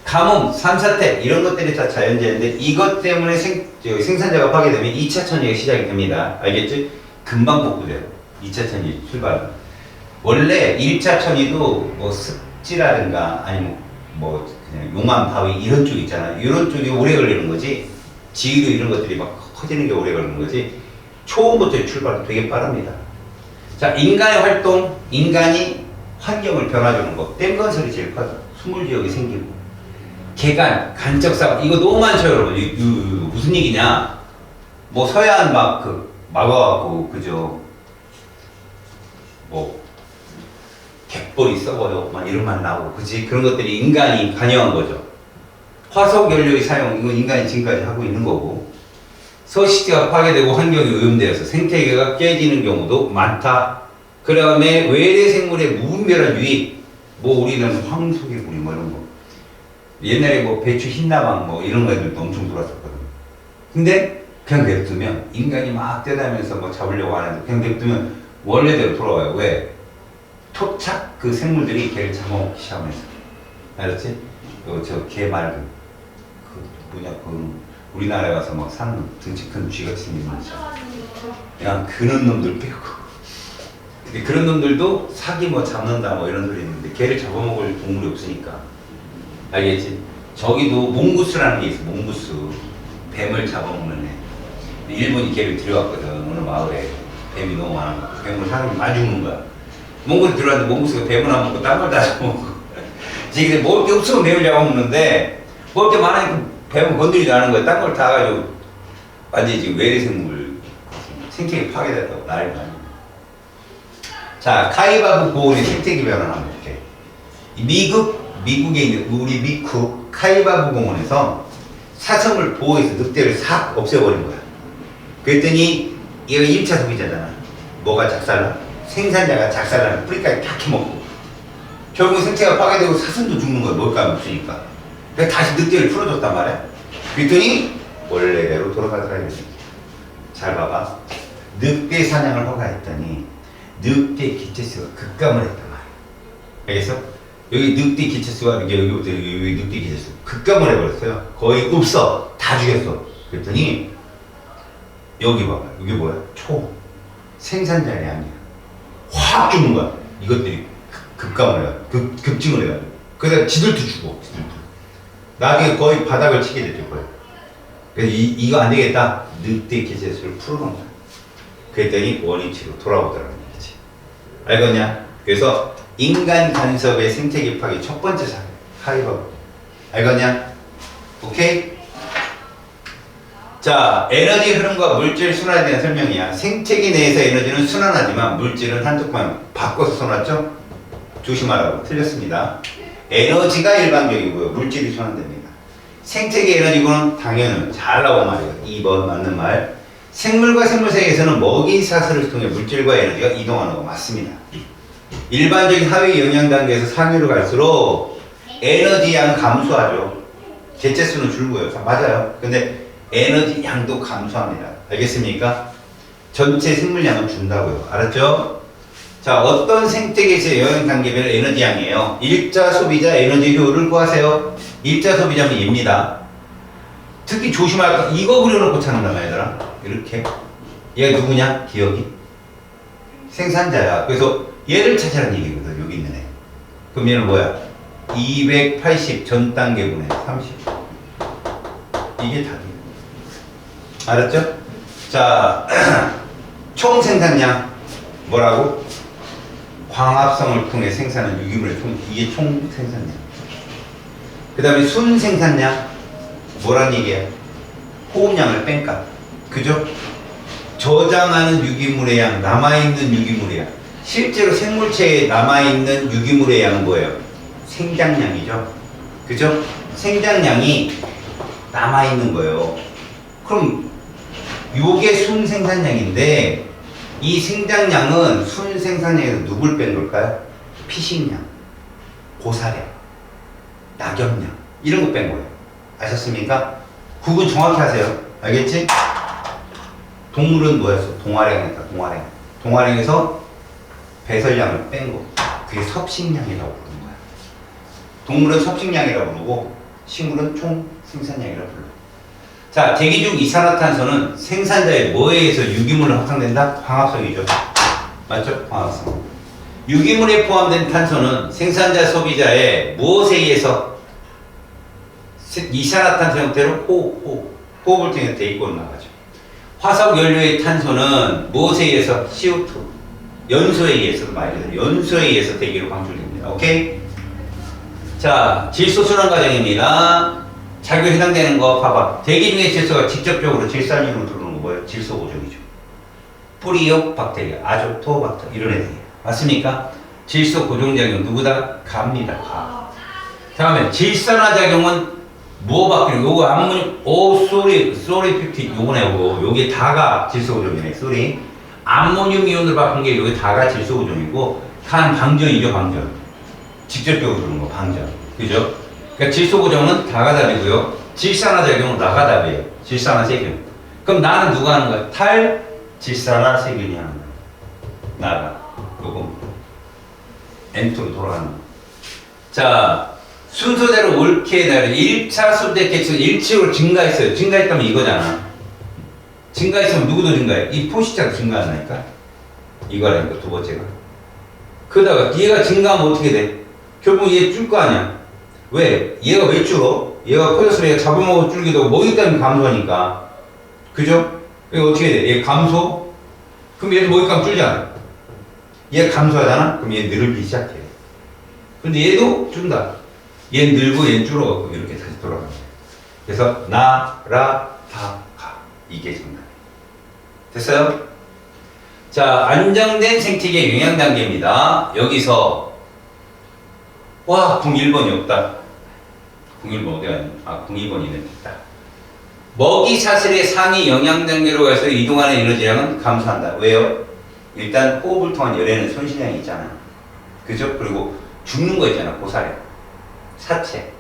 가뭄, 산사태 이런 것들이 다 자연재해인데 이것 때문에 생산자가 파괴되면 2차 천이가 시작이 됩니다. 알겠지? 금방 복구돼요. 2차 천이 출발. 원래 1차 천이도 뭐 습지라든가 아니면 뭐 그냥 용암 바위 이런 쪽 있잖아요. 이런 쪽이 오래 걸리는 거지. 지휘로 이런 것들이 막 커지는 게 오래 걸리는 거지. 초음부터의 출발은 되게 빠릅니다. 자, 인간의 활동, 인간이 환경을 변화주는 거. 댐 건설이 제일 커요. 수물지역이 생기고. 개간, 간척사고 이거 너무 많죠, 여러분. 무슨 얘기냐? 뭐 서해안 막아갖고 그죠? 뭐 갯벌이 썩어요, 막 이런 말 나오고, 그지? 그런 것들이 인간이 관여한 거죠. 화석 연료의 사용, 이건 인간이 지금까지 하고 있는 거고. 서식지가 파괴되고 환경이 오염되어서 생태계가 깨지는 경우도 많다. 그 다음에 외래 생물의 무분별한 유입, 뭐 우리는 황소개구리 뭐 이런 거. 옛날에 뭐 배추 흰나방 뭐 이런 것들도 엄청 돌았었거든요. 근데 그냥 냅두면 인간이 막 뛰어다니면서 뭐 잡으려고 하는데 그냥 냅두면 원래대로 돌아와요. 왜? 토착 그 생물들이 걔를 잡아먹기 시작하면서. 알았지? 저 개 말고 우리나라에 가서 막 사는 등치 큰 쥐같이 생긴 놈 그냥 그런 놈들 빼고. 근데 그런 놈들도 사기 뭐 잡는다 뭐 이런 소리 있는데 걔를 잡아먹을 동물이 없으니까. 알겠지? 저기도 몽구스라는 게 있어. 몽구스. 뱀을 잡아먹는 애. 일본이 걔를 들여왔거든. 어느 마을에 뱀이 너무 많아. 뱀을 사람이 많이 죽는 거야. 몽구스 들어왔는데 몽구스가 뱀을 안 먹고 딴 걸 다 잡아먹고. 지금 먹을 게 없으면 뱀을 잡아먹는데 먹을 게 많으니까 뱀은 건드리지 않은 거야. 딴 걸 다 가지고 완전히 지금 외래생물 생태계 파괴됐다고 난리 나요. 자, 카이바브 고온의 생태계 변화를 한번 볼게. 미국에 있는 우리 미국 카이바브 공원에서 사슴을 보호해서 늑대를 싹 없애버린 거야. 그랬더니 얘가 1차 소비자잖아. 뭐가 작살나? 생산자가 작살나면 뿌리까지 다 캐먹고 결국 생태가 파괴되고 사슴도 죽는 거야. 먹을 거 없으니까. 그래서 다시 늑대를 풀어줬단 말이야. 그랬더니 원래대로 돌아가더라 이거지. 잘 봐봐. 늑대 사냥을 허가했더니 늑대 개체수가 급감을 했단 말이야. 알겠어? 여기 늑대 개체수가 여기부터 여기 늑대 개체수 급감을 해버렸어요. 거의 없어. 다 죽였어. 그랬더니 여기 봐봐. 이게 뭐야? 초 생산자의 양이야. 확 죽는 거야. 이것들이 급감을 해요. 급증을 해요. 그래서 지들도 죽어. 나중에 거의 바닥을 치게 됐죠. 거의. 그래서 이거 안 되겠다. 늑대 개체수를 풀어놓은 거야. 그랬더니 원위치로 돌아오더라는 얘기지. 알겠냐? 그래서 인간 간섭의 생태계 파괴 첫 번째 사례. 카이바브. 알겠냐? 오케이? 자, 에너지 흐름과 물질 순환에 대한 설명이야. 생태계 내에서 에너지는 순환하지만 물질은 한쪽 방향 바꿔서 써놨죠? 조심하라고. 틀렸습니다. 에너지가 일반적이고요. 물질이 순환됩니다. 생태계 에너지구는 당연히 잘 나온 말이에요. 2번 맞는 말. 생물과 생물 사이에서는 먹이 사슬을 통해 물질과 에너지가 이동하는 거 맞습니다. 일반적인 하위 영양 단계에서 상위로 갈수록 에너지 양 감소하죠. 개체수는 줄고요. 맞아요. 근데 에너지 양도 감소합니다. 알겠습니까? 전체 생물량은 준다고요. 알았죠? 자, 어떤 생태계에서의 영양 단계별 에너지 양이에요. 일자 소비자 에너지 효율을 구하세요. 일자 소비자는 얘입니다. 특히 조심할 거 이거 그려놓고 찾는다 얘들아. 이렇게. 얘가 누구냐? 기억이. 생산자야. 그래서 얘를 찾으라는 얘기거든. 여기 있는 애. 그럼 얘는 뭐야? 280 전 단계분의 30. 이게 답이에요. 알았죠? 자, 총 생산량 뭐라고? 광합성을 통해 생산한 유기물의 총, 이게 총 생산량. 그 다음에 순 생산량, 뭐란 얘기야? 호흡량을 뺀 값. 그죠? 저장하는 유기물의 양, 남아있는 유기물의 양. 실제로 생물체에 남아있는 유기물의 양은 뭐예요? 생장량이죠. 그죠? 생장량이 남아있는 거예요. 그럼 요게 순생산량인데 이 생장량은 순생산량에서 누굴 뺀 걸까요? 피식량, 고사량, 낙엽량 이런 거 뺀 거예요. 아셨습니까? 구분 정확히 하세요. 알겠지? 동물은 뭐였어? 동화량이었다. 동화량. 동화량에서 배설량을 뺀 거. 그게 섭식량이라고 부르는 거야. 동물은 섭식량이라고 부르고 식물은 총 생산량이라고 불러. 자, 대기 중 이산화탄소는 생산자의 뭐에 의해서 유기물로 확산된다? 광합성이죠. 맞죠? 광합성. 유기물에 포함된 탄소는 생산자 소비자의 무엇에 의해서 이산화탄소 형태로 호흡을 통해 대기권으로 나가죠. 화석 연료의 탄소는 무엇에 의해서? CO2 연소에 의해서, 연소에 의해서 대기로 방출됩니다. 오케이? 자, 질소 순환 과정입니다. 작용에 해당되는 거 봐봐. 대기 중의 질소가 직접적으로 질산염으로 들어오는 거 뭐예요? 질소 고정이죠. 뿌리옥 박테리아, 아조토박터 이런 애들이에요. 맞습니까? 질소 고정작용 누구다? 갑니다. 가. 다음에 질산화 작용은 뭐 바뀌는 요거 암모늄 쏘리 50 요거네. 요게 다가 질소 고정이네. 쏘리 암모늄 이온으로 바꾼 게 요게 다가 질소 고정이고 간 방전이죠. 방전 직접적으로 들어오는 거 방전. 그죠? 그러니까 질소 고정은 다가 답이고요. 질산화 작용은 나가 답이에요. 질산화 세균. 그럼 나는 누가 하는 거야? 탈 질산화 세균이 하는 거야. 나가. 요거 N2로 돌아가는 거. 자, 순서대로 옳게 나를 1차 수대 개수는 일치로 증가했어요. 증가했다면 이거잖아. 증가했으면 누구도 증가해? 이 포식자도 증가한다니까. 이거라니까 두 번째가. 그러다가 얘가 증가하면 어떻게 돼? 결국 얘 줄 거 아니야. 왜? 얘가 왜 줄어? 얘가 커졌으면 얘가 잡아먹어 줄기도 하고 먹이 때문에 감소하니까. 그죠? 그럼 어떻게 돼? 얘 감소? 그럼 얘도 먹이감 줄잖아. 얘가 감소하잖아? 그럼 얘 늘기 시작해. 근데 얘도 준다. 얘 늘고 얘 줄어갖고 이렇게 다시 돌아가는 거야. 그래서 나, 라, 다, 가. 이게 정답. 됐어요? 자, 안정된 생태계 영양 단계입니다. 여기서 와, 01번이 없다. 01번 어디 갔니? 아, 02번이네. 됐다. 먹이 사슬의 상위 영양 단계로 가서 이동하는 에너지량은 감소한다. 왜요? 일단 호흡을 통한 열에는 손실량이 있잖아. 그죠? 그리고 죽는 거 있잖아. 고사량. 사체.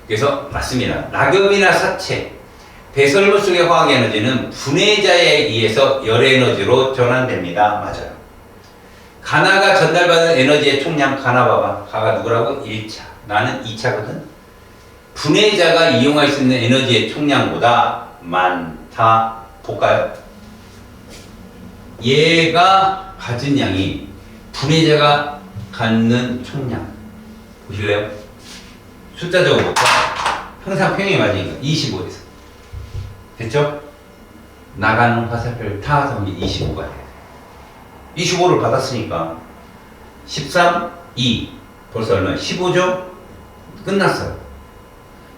그래서 맞습니다. 낙엽이나 사체, 배설물 속의 화학 에너지는 분해자에 의해서 열 에너지로 전환됩니다. 맞아요. 가나가 전달받은 에너지의 총량 가나 봐봐. 가가 누구라고? 1차. 나는 2차거든. 분해자가 이용할 수 있는 에너지의 총량보다 많다. 볼까요? 얘가 가진 양이 분해자가 갖는 총량. 보실래요? 숫자 적어볼까? 항상 평행이 맞으니까 25에서. 됐죠? 나가는 화살표를 타성이 25가 돼야 돼. 25를 받았으니까 13, 2 벌써 얼마? 15죠? 끝났어요.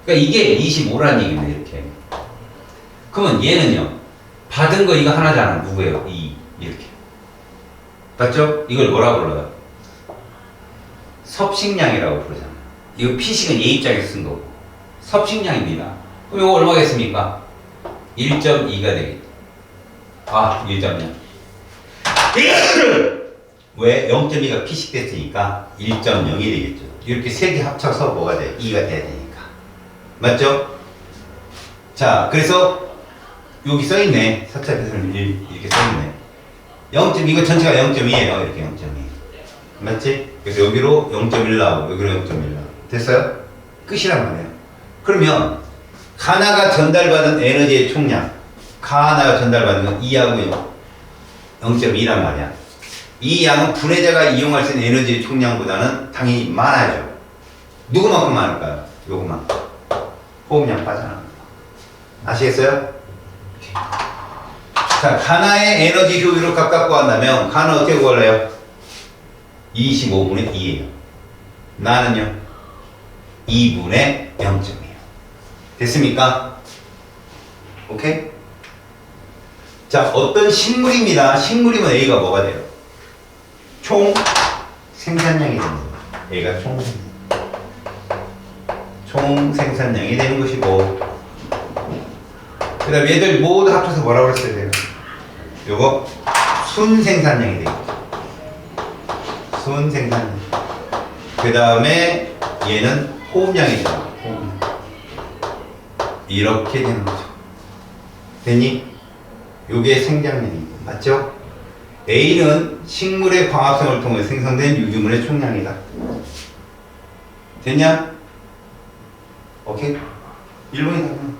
그러니까 이게 25라는 얘기입니다. 이렇게. 그러면 얘는요. 받은 거 이거 하나잖아. 누구예요? 2 이렇게. 맞죠? 이걸 뭐라고 불러요? 섭식량이라고 부르잖아. 이거 피식은 얘 입장에서 쓴 거고. 섭식량입니다. 그럼 이거 얼마겠습니까? 1.2가 되겠죠. 아, 1.0. 왜? 0.2가 피식됐으니까 1.0이 되겠죠. 이렇게 세 개 합쳐서 뭐가 돼요? 2가 돼야 되니까. 맞죠? 자, 그래서 여기 써있네. 사차 배설물 이렇게 써있네. 0. 이거 전체가 0.2예요. 이렇게 0.2. 맞지? 그래서 여기로 0.1 나오고 여기로 0.1 나오고. 됐어요? 끝이란 말이에요. 그러면 가나가 전달받은 에너지의 총량, 가나가 전달받은 건 2하고 0.2란 말이야. 이 양은 분해자가 이용할 수 있는 에너지의 총량보다는 당연히 많아져. 누구만큼 많을까요? 요것만. 호흡량 빠져나갑니다. 아시겠어요? 자, 가나의 에너지 효율을 각각 구한다면 가나 어떻게 구할래요? 25분의 2예요. 나는요 2분의 0점이에요. 됐습니까? 오케이? 자, 어떤 식물입니다. 식물이면 A가 뭐가 돼요? 총 생산량이 되는 거예요. A가 총 생산량이 되는 것이고, 그 다음에 얘들 모두 합쳐서 뭐라고 그랬어야 돼요? 요거 순 생산량이 되겠죠. 순 생산량. 그 다음에 얘는 호흡량이죠. 호흡량. 이렇게 되는 거죠. 됐니? 요게 생장량이고, 맞죠? A는 식물의 광합성을 통해 생성된 유기물의 총량이다. 됐냐? 오케이? 1번이다.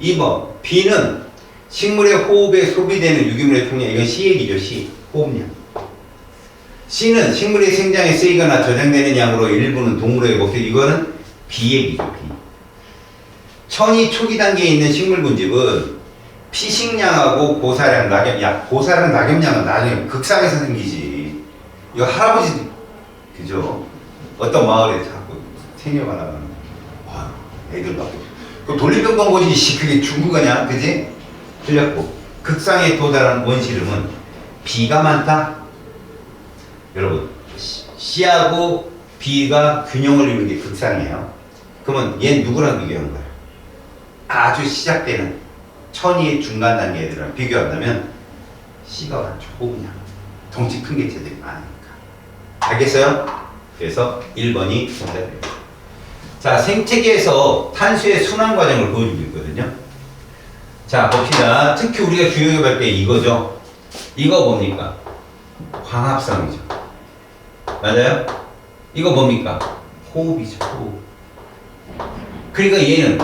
2번. B는 식물의 호흡에 소비되는 유기물의 총량. 이건 C 얘기죠. C. 호흡량. C는 식물의 생장에 쓰이거나 저장되는 양으로 일부는 동물에게 먹혀. 이거는 B 얘기죠. B. 천이 초기 단계에 있는 식물 분집은 피식량하고 고사량, 고사량, 낙엽량은 나중에 극상에서 생기지. 이거 할아버지, 그죠? 어떤 마을에 자꾸 생겨가 나가는 와, 애들 막. 그럼 돌림병동 거지, 그게 중국어냐, 그지? 틀렸고. 극상에 도달한 원시름은 B가 많다? 여러분, C하고 B가 균형을 이루는 게 극상이에요. 그러면 얘 누구랑 비교하는 거야? 아주 시작되는 천이 중간 단계 애들이랑 비교한다면 C가 많죠. 호흡량. 덩치 큰 개체들이 많으니까. 알겠어요? 그래서 1번이 정답입니다. 자, 생태계에서 탄수의 순환 과정을 보여주고 있거든요. 자, 봅시다. 특히 우리가 주요기할 때 이거죠. 이거 뭡니까? 광합성이죠. 맞아요? 이거 뭡니까? 호흡이죠. 호흡. 그러니까 얘는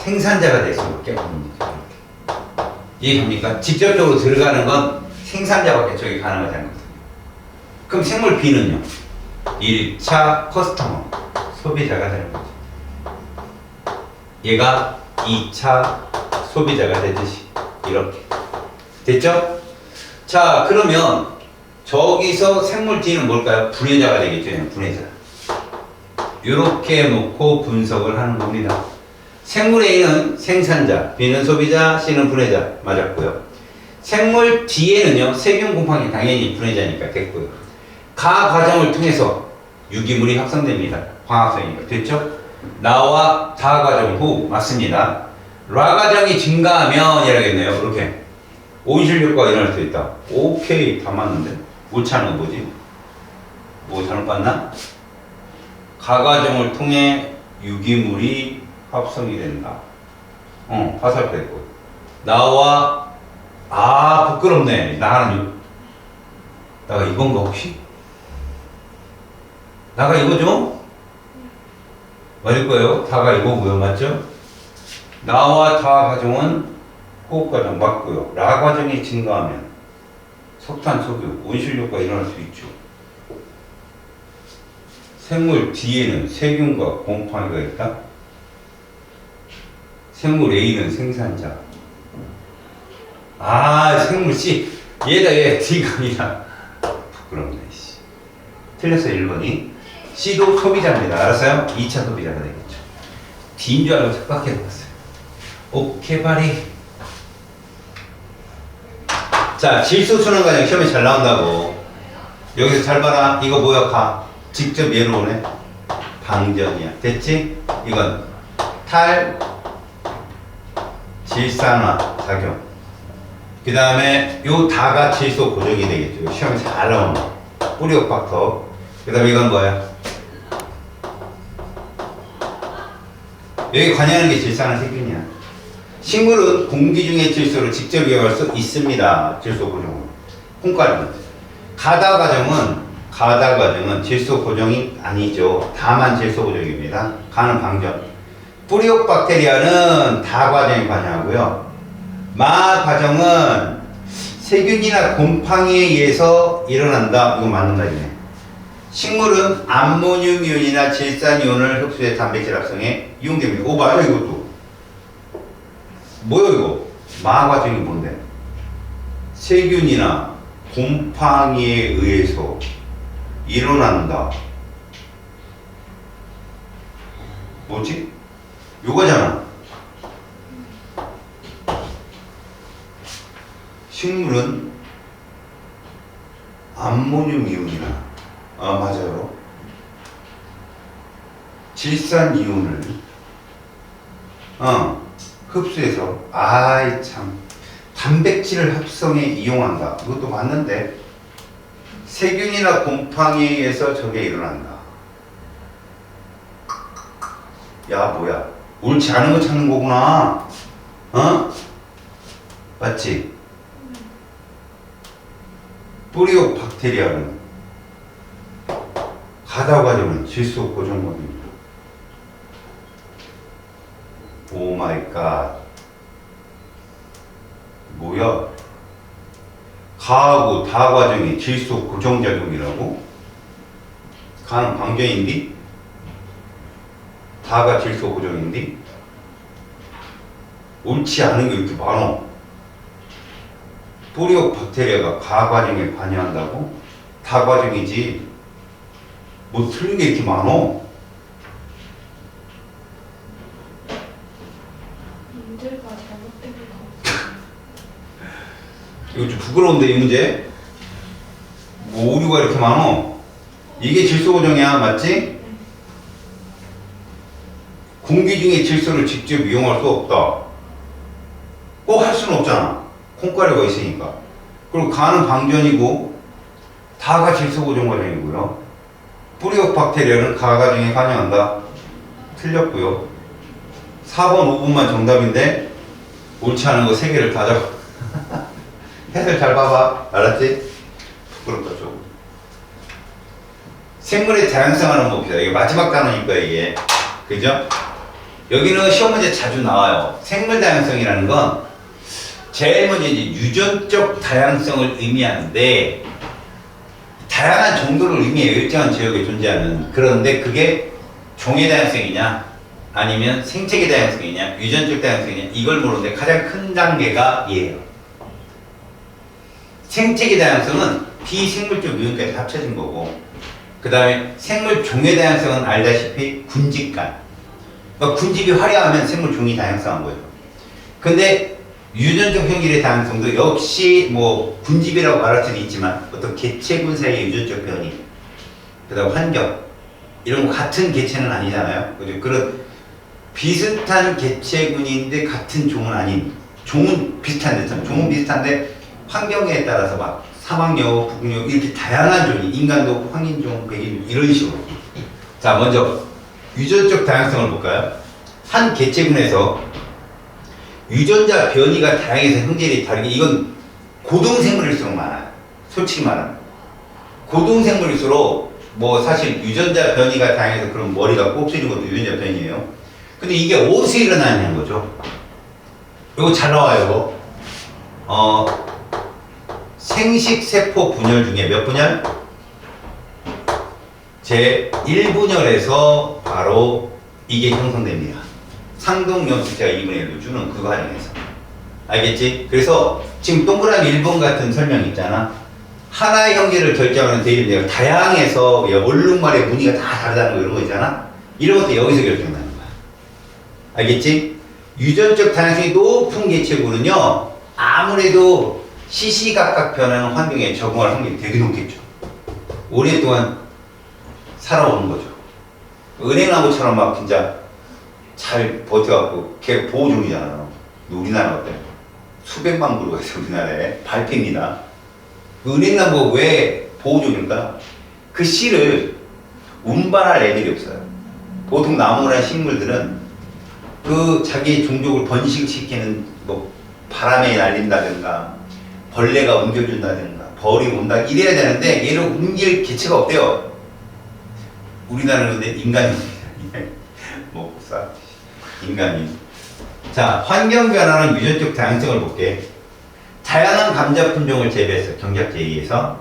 생산자가 될 수밖에 없는 거죠. 이해갑니까? 직접적으로 들어가는 건 생산자밖에 저기 가능하지 않거든요. 그럼 생물 B는요? 1차 커스터머, 소비자가 되는 거죠. 얘가 2차 소비자가 되듯이 이렇게. 됐죠? 자, 그러면 저기서 생물 D는 뭘까요? 분해자가 되겠죠. 분해자. 이렇게 놓고 분석을 하는 겁니다. 생물 A는 생산자, B는 소비자, C는 분해자. 맞았고요. 생물 D에는요, 세균 곰팡이 당연히 분해자니까 됐고요. 가 과정을 통해서 유기물이 합성됩니다. 광합성이니까. 됐죠? 나와 다 과정 후 맞습니다. 라 과정이 증가하면 이라겠네요. 이렇게 온실 효과가 일어날 수 있다. 오케이, 다 맞는데. 못 찾는 거 뭐지? 뭐 잘못 봤나? 가 과정을 통해 유기물이 합성이 된다. 화살표했고. 나와, 부끄럽네. 나가 이건가 혹시? 나가 이거죠? 맞을 거예요. 다가 이거고요. 맞죠? 나와 다 과정은 호흡 과정 맞고요. 라 과정이 증가하면 석탄, 석유, 온실 효과가 일어날 수 있죠. 생물 D에는 세균과 곰팡이가 있다. 생물 A는 생산자. 생물 C. 얘 D가 아니라. 부끄럽네, 씨. 틀렸어요, 1번이. C도 소비자입니다. 알았어요? 2차 소비자가 되겠죠. D인 줄 알고 착각해봤어요. 오케이, 바리. 자, 질소 순환 과정 시험에 잘 나온다고. 여기서 잘 봐라. 이거 뭐야, 가. 직접 얘로 오네. 방전이야. 됐지? 이건 질산화 작용. 그 다음에 요 다가 질소 고정이 되겠죠. 시험에 잘 나오는 거. 뿌리옥 팍터. 그 다음에 이건 뭐야? 여기 관여하는 게 질산화 세균이야. 식물은 공기 중의 질소를 직접 이용할 수 있습니다. 질소 고정은. 콩가루는. 가다 과정은 질소 고정이 아니죠. 다만 질소 고정입니다. 가는 방전. 뿌리옥 박테리아는 다 과정에 관여하고요. 마 과정은 세균이나 곰팡이에 의해서 일어난다. 이거 맞는 말이네. 식물은 암모늄이온이나 질산이온을 흡수해 단백질 합성에 이용됩니다. 맞아, 이것도. 뭐야, 이거? 마 과정이 뭔데? 세균이나 곰팡이에 의해서 일어난다. 뭐지? 요거잖아. 식물은 암모늄 이온이나 맞아요. 질산 이온을 흡수해서 아이 참 단백질 합성에 이용한다. 이것도 봤는데 세균이나 곰팡이에 의해서 저게 일어난다. 야 뭐야 옳지 않은 거 찾는 거구나. 맞지? 뿌리옥박테리아는 가다 과정은 질소 고정관입니다. 오 마이 갓. 뭐야? 가하고 다 과정이 질소 고정작용이라고? 가는 방전인데? 다가 질소 고정인데? 옳지 않은 게 이렇게 많어. 뿌리옥 박테리아가 가 과정에 관여한다고? 다 과정이지. 뭐 틀린 게 이렇게 많어. 문제가 잘못된 거. 이거 좀 부끄러운데 이 문제? 뭐 오류가 이렇게 많어? 이게 질소 고정이야, 맞지? 공기 중에 질소를 직접 이용할 수 없다. 꼭 할 수는 없잖아. 콩가루가 있으니까. 그리고 가는 방전이고 다가 질소 고정 과정이고요. 뿌리옥 박테리아는 가 과정에 관여한다. 틀렸고요. 4번, 5번만 정답인데 옳지 않은 거 3개를 다 적어. 해설 잘 봐봐. 알았지? 부끄럽다 좀. 생물의 다양성을 한번 봅시다. 이게 마지막 단어니까 이게. 그죠? 여기는 시험 문제 자주 나와요. 생물 다양성이라는 건 제일 먼저 이제 유전적 다양성을 의미하는데 다양한 정도를 의미해요. 일정한 지역에 존재하는. 그런데 그게 종의 다양성이냐 아니면 생체계 다양성이냐 유전적 다양성이냐 이걸 모르는데 가장 큰 단계가 얘예요. 생체계 다양성은 비생물적 유형까지 합쳐진 거고 그 다음에 생물 종의 다양성은 알다시피 군집간. 그러니까 군집이 화려하면 생물 종이 다양성한 거죠. 근데 유전적 형질의 다양성도 역시 뭐 군집이라고 말할 수는 있지만 어떤 개체군 사이의 유전적 변이, 그다음 환경 이런 거 같은 개체는 아니잖아요. 그죠? 그런 비슷한 개체군인데 같은 종은 아닌 종은 비슷한데 종은 비슷한데 환경에 따라서 막 사막여우, 북극여우 이렇게 다양한 종이 인간도 황인종, 백인종 이런 식으로. 자 먼저 유전적 다양성을 볼까요? 한 개체군에서 유전자 변이가 다양해서 형질이 다르게 이건 고등생물일수록 많아요. 솔직히 말하면 고등생물일수록 뭐 사실 유전자 변이가 다양해서 그런 머리가 곱슬인 것도 유전자 변이에요. 근데 이게 어디서 일어나냐는 거죠. 이거 잘 나와요. 생식세포 분열 중에 몇 분열? 제 1분열에서 바로 이게 형성됩니다. 상동염수체가 2분의 1로 주는 그 과정에서. 알겠지? 그래서 지금 동그라미 1번 같은 설명 있잖아. 하나의 형질을 결정하는 대립내가 다양해서 얼룩말의 무늬가 다 다르다는 거 이런 거 있잖아. 이런 것도 여기서 결정나는 거야. 알겠지? 유전적 다양성이 높은 개체군은요 아무래도 시시각각 변하는 환경에 적응할 확률이 되게 높겠죠. 오랫동안 살아오는 거죠. 은행나무처럼 막 진짜 잘 버텨갖고 걔 보호종이잖아요. 우리나라 어때? 수백만 그루가 있어 우리나라에. 발표입니다. 은행나무가 왜 보호종일까? 그 씨를 운반할 애들이 없어요. 보통 나무나 식물들은 그 자기 종족을 번식시키는 뭐 바람에 날린다든가 벌레가 옮겨준다든가 벌이 온다 이래야 되는데 얘를 옮길 개체가 없대요. 우리나라는 근데 인간이 먹고 싸 인간이. 자, 환경 변화는 유전적 다양성을 볼게. 다양한 감자 품종을 재배해서 경작지에 의해서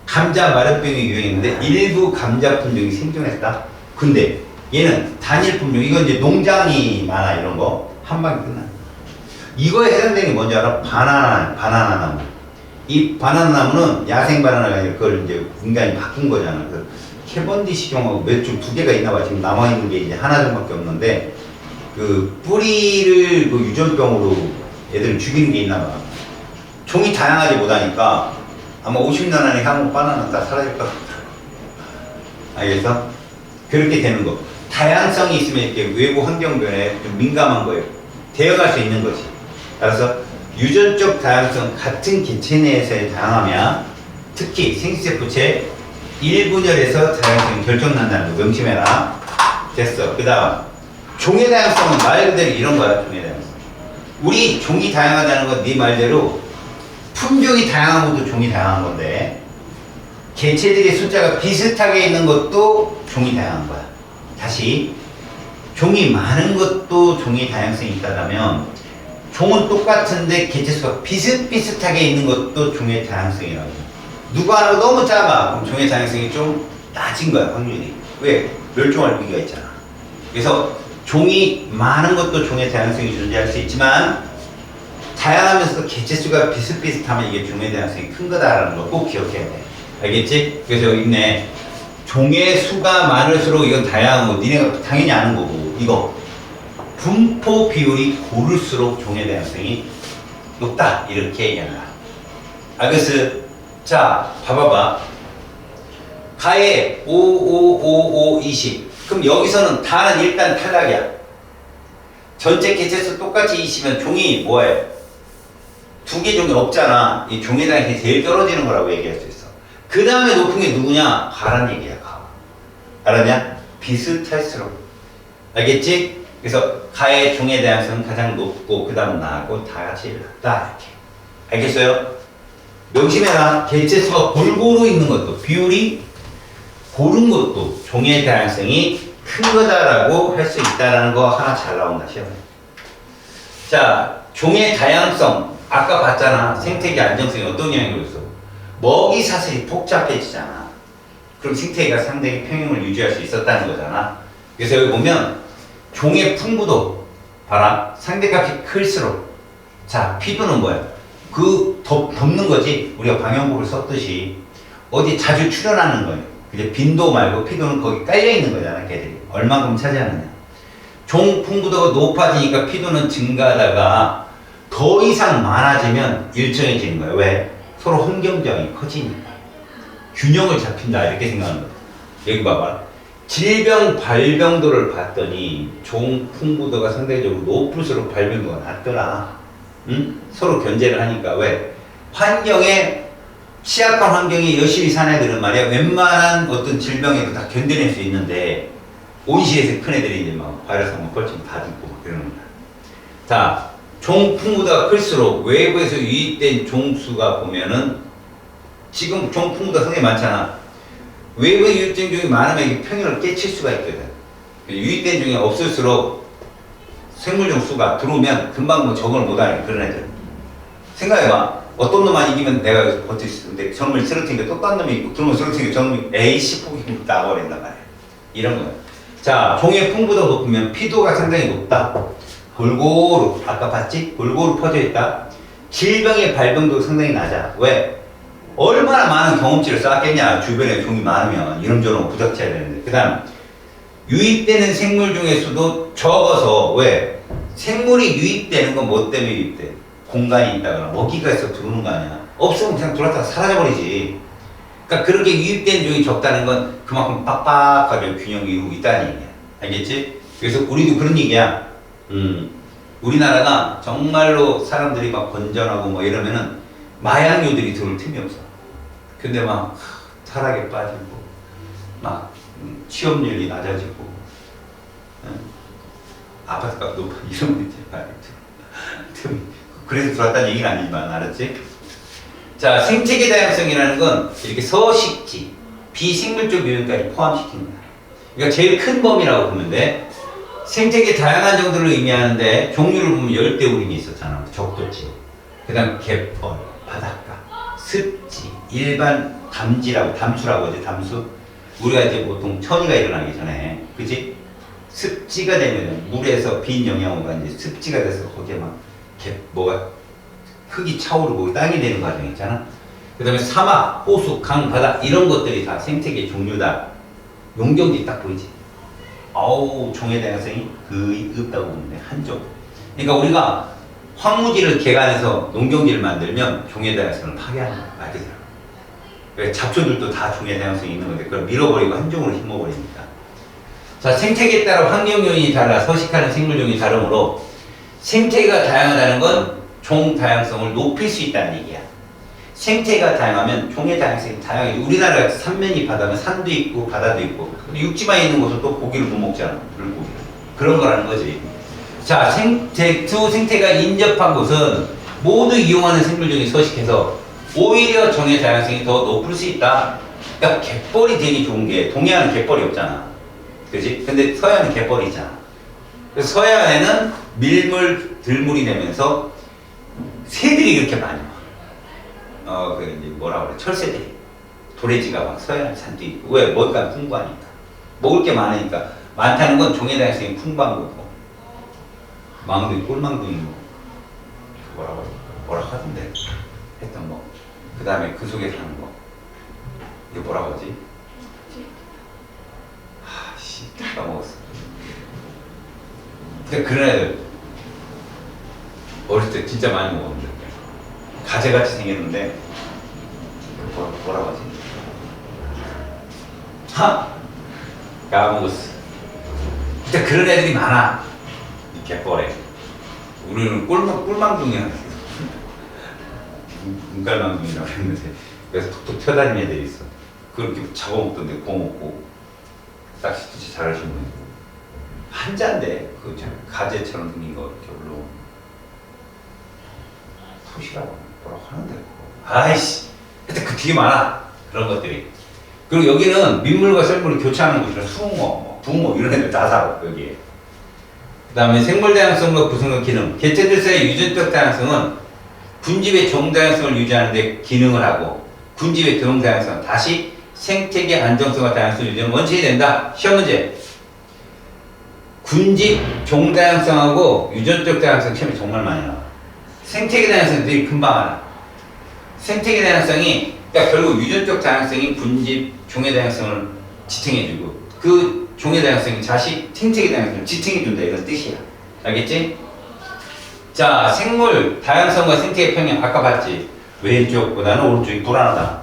감자 마른병이 유행했는데 일부 감자 품종이 생존했다. 근데 얘는 단일 품종, 이건 이제 농장이 많아 이런 거 한 방에 끝나. 이거에 해당되는 게 뭔지 알아? 바나나 나무. 이 바나나 나무는 야생 바나나가 아니라 그걸 이제 인간이 바꾼 거잖아. 그 캐번디시 종하고 몇 종 두 개가 있나 봐. 지금 남아있는 게 이제 하나 정도밖에 없는데 그 뿌리를 그 유전병으로 애들을 죽이는 게 있나 봐. 종이 다양하지 못하니까 아마 50년 안에 향후 바나나는 다 사라질 것 같아. 알겠어? 그렇게 되는 거. 다양성이 있으면 이렇게 외부 환경 변화에 좀 민감한 거예요. 대응할 수 있는 거지. 알았어? 유전적 다양성, 같은 개체 내에서의 다양하면 특히 생체부채 1분열에서 다양성이 결정난다는 거 명심해라. 됐어. 그 다음 종의 다양성은 말 그대로 이런 거야. 종의 다양성. 우리 종이 다양하다는 건 네 말대로 품종이 다양한 것도 종이 다양한 건데 개체들의 숫자가 비슷하게 있는 것도 종이 다양한 거야. 다시 종이 많은 것도 종의 다양성이 있다면 종은 똑같은데 개체 수가 비슷비슷하게 있는 것도 종의 다양성이라고. 누가 하나 너무 작아 그럼 종의 다양성이 좀 낮은 거야. 확률이. 왜? 멸종할 위기가 있잖아. 그래서 종이 많은 것도 종의 다양성이 존재할 수 있지만 다양하면서도 개체 수가 비슷비슷하면 이게 종의 다양성이 큰 거다라는 거 꼭 기억해야 돼. 알겠지? 그래서 여기 있네. 종의 수가 많을수록 이건 다양하고 니네가 당연히 아는 거고 이거 분포 비율이 고를수록 종의 다양성이 높다 이렇게 얘기한다. 알겠어? 자 봐봐봐. 가에 5, 5, 5, 5, 20 그럼 여기서는 다는 일단 탈락이야. 전체 개체수 똑같이 20이면 종이 뭐예요? 두 개 종이 없잖아. 이 종의 다양성이 제일 떨어지는 거라고 얘기할 수 있어. 그 다음에 높은 게 누구냐? 가란 얘기야. 가. 알았냐? 비슷할수록. 알겠지? 그래서 가의 종의 다양성은 가장 높고 그 다음 나하고 다 같이 높다 이렇게. 알겠어요? 명심해라. 개체수가 골고루 있는 것도 비율이 고른 것도 종의 다양성이 큰 거다라고 할 수 있다는 거 하나 잘 나온다 시험에. 자, 종의 다양성 아까 봤잖아. 생태계 안정성이 어떤 영향을 줬어? 먹이 사슬이 복잡해지잖아. 그럼 생태계가 상당히 평형을 유지할 수 있었다는 거잖아. 그래서 여기 보면 종의 풍부도 봐라. 상대값이 클수록 자 피도는 뭐야? 그 덮는 거지. 우리가 방역복을 썼듯이 어디 자주 출현하는 거예요. 이제 빈도 말고 피도는 거기 깔려 있는 거잖아. 걔들이 얼마큼 차지하느냐. 종 풍부도가 높아지니까 피도는 증가하다가 더 이상 많아지면 일정해지는 거예요. 왜? 서로 환경적이 커지니까 균형을 잡힌다 이렇게 생각하는 거예요. 여기 봐봐. 질병 발병도를 봤더니 종 풍부도가 상대적으로 높을수록 발병도가 낮더라. 응? 서로 견제를 하니까. 왜? 환경에 취약한 환경에 열심히 사는 애들은 말이야 웬만한 어떤 질병에도 다 견뎌낼 수 있는데 온실에서 큰 애들이 이제 막 바이러스 한번 걸치면 다 죽고 막 그러는 거야. 자, 종 풍부도가 클수록 외부에서 유입된 종수가 보면은 지금 종 풍부도가 상당히 많잖아. 외부에 유입된 종이 많으면 이게 평형을 깨칠 수가 있거든. 유입된 종이 없을수록 생물종 수가 들어오면 금방 뭐 적응을 못하는 그런 애들. 생각해봐. 어떤 놈만 이기면 내가 여기서 버틸 수 있는데 저놈을 쓰러뜨리니까 또 딴 놈이 있고 그러면 쓰러뜨리니까 저놈이 에이씨 폭이 나가버린단 말이야. 이런 거야. 자, 종의 풍부도가 높으면 피도가 상당히 높다. 골고루, 아까 봤지? 골고루 퍼져 있다. 질병의 발병도가 상당히 낮아. 왜? 얼마나 많은 경험치를 쌓았겠냐. 주변에 종이 많으면 이런저런 부닥쳐야 되는데. 그 다음 유입되는 생물종의 수도 적어서. 왜? 생물이 유입되는 건 뭐 때문에 유입돼? 공간이 있다거나 먹이가 있어 들어오는 거 아니야. 없으면 그냥 들어왔다가 사라져버리지. 그러니까 그렇게 유입된 종이 적다는 건 그만큼 빡빡하게 균형이 이루고 있다는 얘기야. 알겠지? 그래서 우리도 그런 얘기야. 우리나라가 정말로 사람들이 막 건전하고 뭐 이러면은 마약류들이 들어올 틈이 없어. 근데 막 타락에 빠지고 막 취업률이 낮아지고 아파트값 높아 이런 거 있지. 그래서 들어왔다는 얘기는 아니지만 알았지? 자, 생태계 다양성이라는 건 이렇게 서식지, 비생물적 요인까지 포함시킵니다. 그러니까 제일 큰 범위라고 보면 돼. 생태계 다양한 정도를 의미하는데 종류를 보면 열대우림이 있었잖아. 적도지. 그 다음 갯벌, 바닷가, 습지, 일반 담지라고, 담수라고 하지, 담수. 우리가 이제 보통 천이가 일어나기 전에, 그치? 습지가 되면 물에서 빈 영양소가 이제 습지가 돼서 거기에 막 뭐가 흙이 차오르고 땅이 되는 과정이 있잖아. 그 다음에 사막, 호수, 강, 바다 이런 것들이 다 생태계 종류다. 농경지 딱 보이지? 아우 종의 다양성이 거의 없다고 보면 돼. 한쪽. 그러니까 우리가 황무지를 개간해서 농경지를 만들면 종의 다양성을 파괴하는 거야. 말 그대로. 그러니까 잡초들도 다 종의 다양성이 있는 건데 그걸 밀어버리고 한쪽으로 심어버리니까. 자, 생태계에 따라 환경 요인이 달라 서식하는 생물종이 다르므로 생태계가 다양하다는 건 종 다양성을 높일 수 있다는 얘기야. 생태가 다양하면 종의 다양성이 다양해. 우리나라가 삼면이 바다면 산도 있고 바다도 있고 육지만 있는 곳은 또 고기를 못 먹잖아. 물고기. 그런 거라는 거지. 자, 두 생태가 인접한 곳은 모두 이용하는 생물종이 서식해서 오히려 종의 다양성이 더 높을 수 있다. 그러니까 갯벌이 되게 좋은 게 동해안은 갯벌이 없잖아. 그지? 근데 서해안은 갯벌이 있잖아. 그래서 서해안에는 밀물, 들물이 되면서 새들이 이렇게 많이 와. 이제 뭐라 그래? 철새들이. 도래지가 막 서해안 산도 있고. 왜? 먹을까 풍부하니까. 먹을 게 많으니까. 많다는 건 종의 다양성이 풍부한 거고. 망둥이, 꿀망둥이 뭐라고 하던데. 했던 거. 그 다음에 그 속에 사는 거. 이거 뭐라고 하지? 아씨, 까먹었어. 근데 그런 애들 어릴 때 진짜 많이 먹었는데 가재같이 생겼는데 뭐라고 하지? 까먹었어. 진짜 그런 애들이 많아. 이 갯벌에. 우리는 꿀망둥이라고 했어. 눈깔망둥이라고 했는데 그래서 톡톡 튀어다니는 애들이 있어. 그렇게 잡아먹던데 구워 먹고 낚시 진짜 잘하시는 분이 한자인데 그 가재처럼 생긴 거 이렇게 올라오는 토시라고 뭐라고 하는데 아이씨 하여튼 그 되게 많아 그런 것들이. 그리고 여기는 민물과 썰물을 교차하는 곳이라 숭어, 붕어 이런 애들 다 살아 여기에. 그 다음에 생물 다양성과 구성과 기능. 개체들 사이의 유전적 다양성은 군집의 종 다양성을 유지하는 데 기능을 하고 군집의 종 다양성 다시 생태계 안정성과 다양성 유지는 원칙이 된다. 시험 문제. 군집 종 다양성하고 유전적 다양성 시험이 정말 많이 나와. 생태계 다양성들이 금방 알아. 생태계 다양성이 그러니까 결국 유전적 다양성이 군집 종의 다양성을 지탱해주고 그 종의 다양성이 자식 생태계 다양성을 지탱해준다 이런 뜻이야. 알겠지? 자, 생물 다양성과 생태계 평형 아까 봤지? 왼쪽보다는 오른쪽이 불안하다.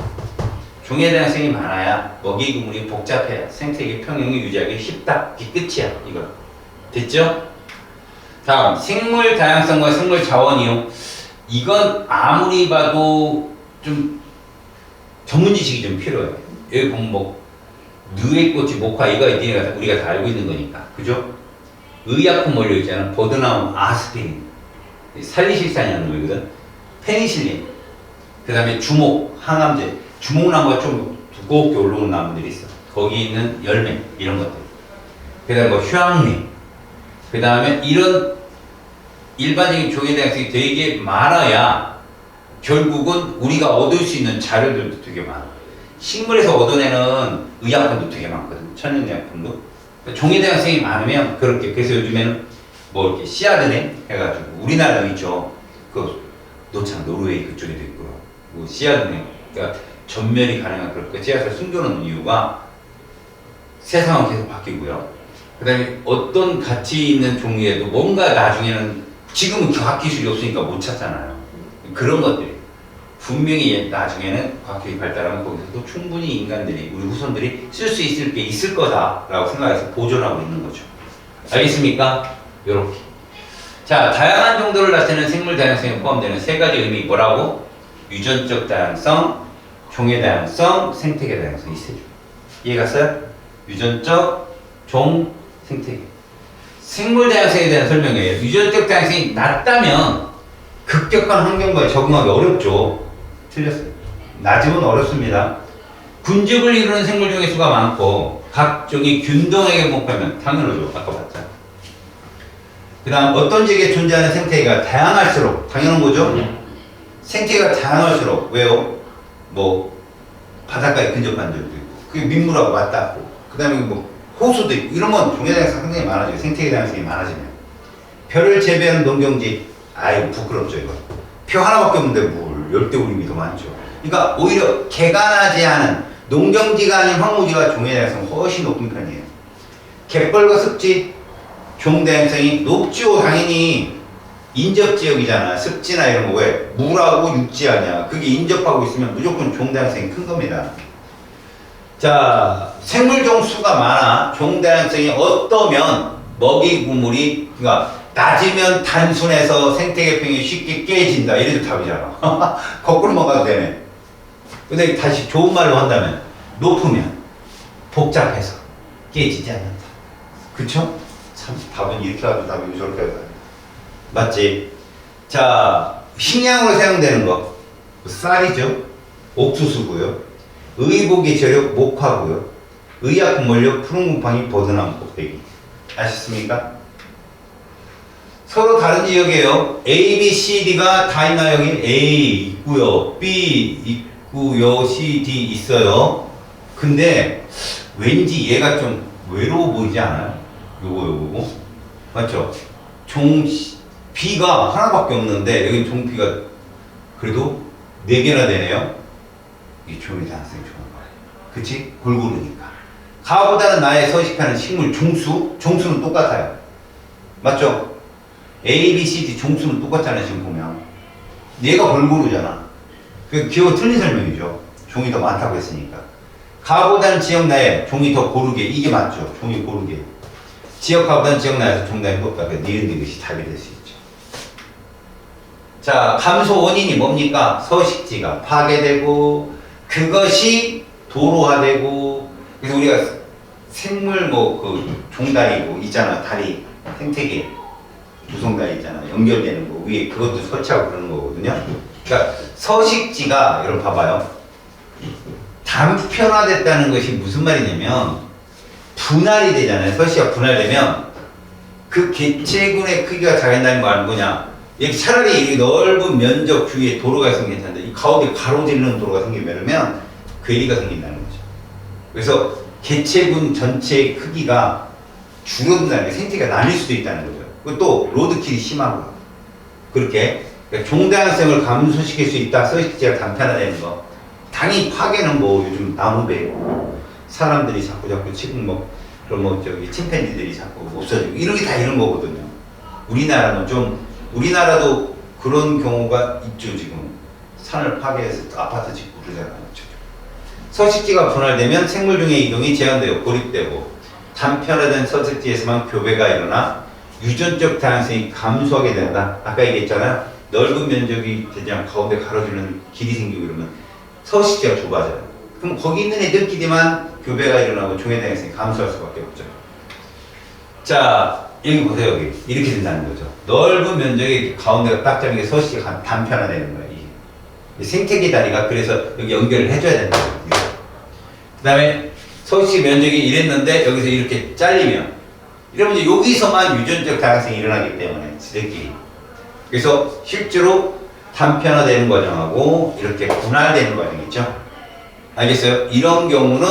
종의 다양성이 많아야 먹이 구물이 복잡해야 생태계 평형이 유지하기 쉽다. 이게 끝이야. 이거 됐죠? 다음 생물 다양성과 생물 자원 이용. 이건 아무리 봐도 좀 전문 지식이 좀 필요해. 여기 보면 뭐 누에꽃이 목화 이거 우리가 다 알고 있는 거니까. 그죠? 의약품 원료 있잖아. 버드나무, 아스피린, 살리실산이라는 거거든. 페니실린, 그 다음에 주목, 항암제. 주목나무가 좀 두껍게 올라오는 나무들이 있어. 거기 있는 열매 이런 것들. 그 다음에 뭐 휴양림. 그 다음에 이런 일반적인 종의 다양성이 되게 많아야 결국은 우리가 얻을 수 있는 자료들도 되게 많아. 식물에서 얻어내는 의약품도 되게 많거든. 천연의약품도. 종의 다양성이 많으면 그렇게. 그래서 요즘에는 뭐 이렇게 씨앗은행 해가지고 우리나라도 있죠. 그 노창 노르웨이 그쪽에도 있고 뭐 씨앗은행. 그러니까 전멸이 가능한 그렇게 씨앗을 숨겨놓는 이유가 세상은 계속 바뀌고요. 그 다음에 어떤 가치 있는 종류에도 뭔가 나중에는 지금은 과학기술이 없으니까 못 찾잖아요. 그런 것들이 분명히 나중에는 과학기술이 발달하면 거기서도 충분히 인간들이 우리 후손들이 쓸 수 있을 게 있을 거다라고 생각해서 보존하고 있는 거죠. 알겠습니까? 요렇게. 자, 다양한 정도를 나타내는 생물 다양성에 포함되는 세 가지 의미 뭐라고? 유전적 다양성, 종의 다양성, 생태계 다양성. 이 세 줄. 이해갔어요? 유전적, 종, 생태계. 생물 다양성에 대한 설명이에요. 유전적 다양성이 낮다면 급격한 환경과에 적응하기 어렵죠. 틀렸어요. 낮으면 어렵습니다. 군집을 이루는 생물종의 수가 많고 각종이 균등하게 목표하면 당연하죠. 아까 봤잖아. 그 다음 어떤 지역에 존재하는 생태계가 다양할수록 당연한 거죠. 생태계가 다양할수록 왜요? 뭐 바닷가에 근접한 적도 있고 그게 민물하고 맞닿고 그 다음에 뭐 호수도 있고 이런 건 종의 다양성이 상당히 많아져요. 생태계 다양성이 많아지면. 벼를 재배하는 농경지 아이고 부끄럽죠 이거. 표 하나밖에 없는데 뭘 열대우림이 더 많죠. 그러니까 오히려 개간하지 않은 농경지가 아닌 황무지가 종의 다양성이 훨씬 높은 편이에요. 갯벌과 습지, 종 다양성이 높죠. 당연히 인접지역이잖아. 습지나 이런 거 왜? 물하고 육지 아니야. 그게 인접하고 있으면 무조건 종 다양성이 큰 겁니다. 자, 생물종 수가 많아. 종 다양성이 어떠면 먹이 구물이 그러니까 낮으면 단순해서 생태계 평이 쉽게 깨진다. 이래도 답이잖아. 거꾸로만 가도 되네. 근데 다시 좋은 말로 한다면 높으면 복잡해서 깨지지 않는다. 그쵸? 참 답은 이렇게 하도 답이 저렇게 하도 답이. 맞지? 자, 식량으로 사용되는 거 쌀이죠. 옥수수고요. 의복이 재료 목화고요. 의약 원료 푸른 곰팡이 버드나무 껍데기. 아셨습니까? 서로 다른 지역이에요. A, B, C, D가 다 있나요? 여기 A 있고요. B 있고요. C, D 있어요. 근데 왠지 얘가 좀 외로워 보이지 않아요? 요거 맞죠? 종 B가 하나밖에 없는데 여기 종 B가 그래도 4개나 되네요. 이 종의 다양성이 좋은 거예요. 그치? 골고루니까. 가보다는 나의 서식하는 식물 종수는 똑같아요. 맞죠? A, B, C, D 종수는 똑같잖아요. 지금 보면 얘가 골고루잖아. 그 기호가 틀린 설명이죠. 종이 더 많다고 했으니까. 가보다는 지역 나에 종이 더 고르게. 이게 맞죠. 종이 고르게. 지역 가보다는 지역 나에서 종 나에 없다. 그 니은 것이 답이 될 수 있죠. 자, 감소 원인이 뭡니까? 서식지가 파괴되고 그것이 도로화되고. 그래서 우리가 생물 그 종다리 있잖아. 다리 생태계 두성다리 있잖아. 연결되는 거 위에 그것도 설치하고 그러는 거거든요. 그러니까 서식지가 여러분 봐봐요. 단편화됐다는 것이 무슨 말이냐면 분할이 되잖아요. 서식지가 분할되면 그 개체군의 크기가 작아진다는 거 아는 거냐? 여기 차라리 이 넓은 면적 주위에 도로가 있으면 괜찮은데 이 가운데 가로지르는 도로가 생기면 괴리가 생긴다는 거죠. 그래서 개체군 전체의 크기가 줄어든다는 게 생태계가 나뉠 수도 있다는 거죠. 그리고 또 로드킬이 심하고요. 그렇게 그러니까 종다양성을 감소시킬 수 있다. 서식지가 단편화되는 거. 당연히 파괴는 뭐 요즘 나무 베고 사람들이 자꾸 치고 그럼 침팬지들이 자꾸 없어지고 이런 게 다 이런 거거든요. 우리나라도 그런 경우가 있죠. 지금 산을 파괴해서 아파트 짓고 그러잖아요. 서식지가 분할되면 생물종의 이동이 제한되고 고립되고 단편화된 서식지에서만 교배가 일어나 유전적 다양성이 감소하게 된다. 아까 얘기했잖아요. 넓은 면적이 되지 않고 가운데 가로지르는 길이 생기고 이러면 서식지가 좁아져요. 그럼 거기 있는 애들끼리만 교배가 일어나고 종의 다양성이 감소할 수밖에 없죠. 자, 여기 보세요. 여기 이렇게 된다는 거죠. 넓은 면적의 가운데가 딱 잡는 게 서식지가 단편화되는 거예요. 이 생태계 다리가 그래서 여기 연결을 해줘야 된다. 그 다음에 서식지 면적이 이랬는데 여기서 이렇게 잘리면 이러면 이제 여기서만 유전적 다양성이 일어나기 때문에 지들끼리. 그래서 실제로 단편화되는 과정하고 이렇게 분할되는 과정이죠. 알겠어요? 이런 경우는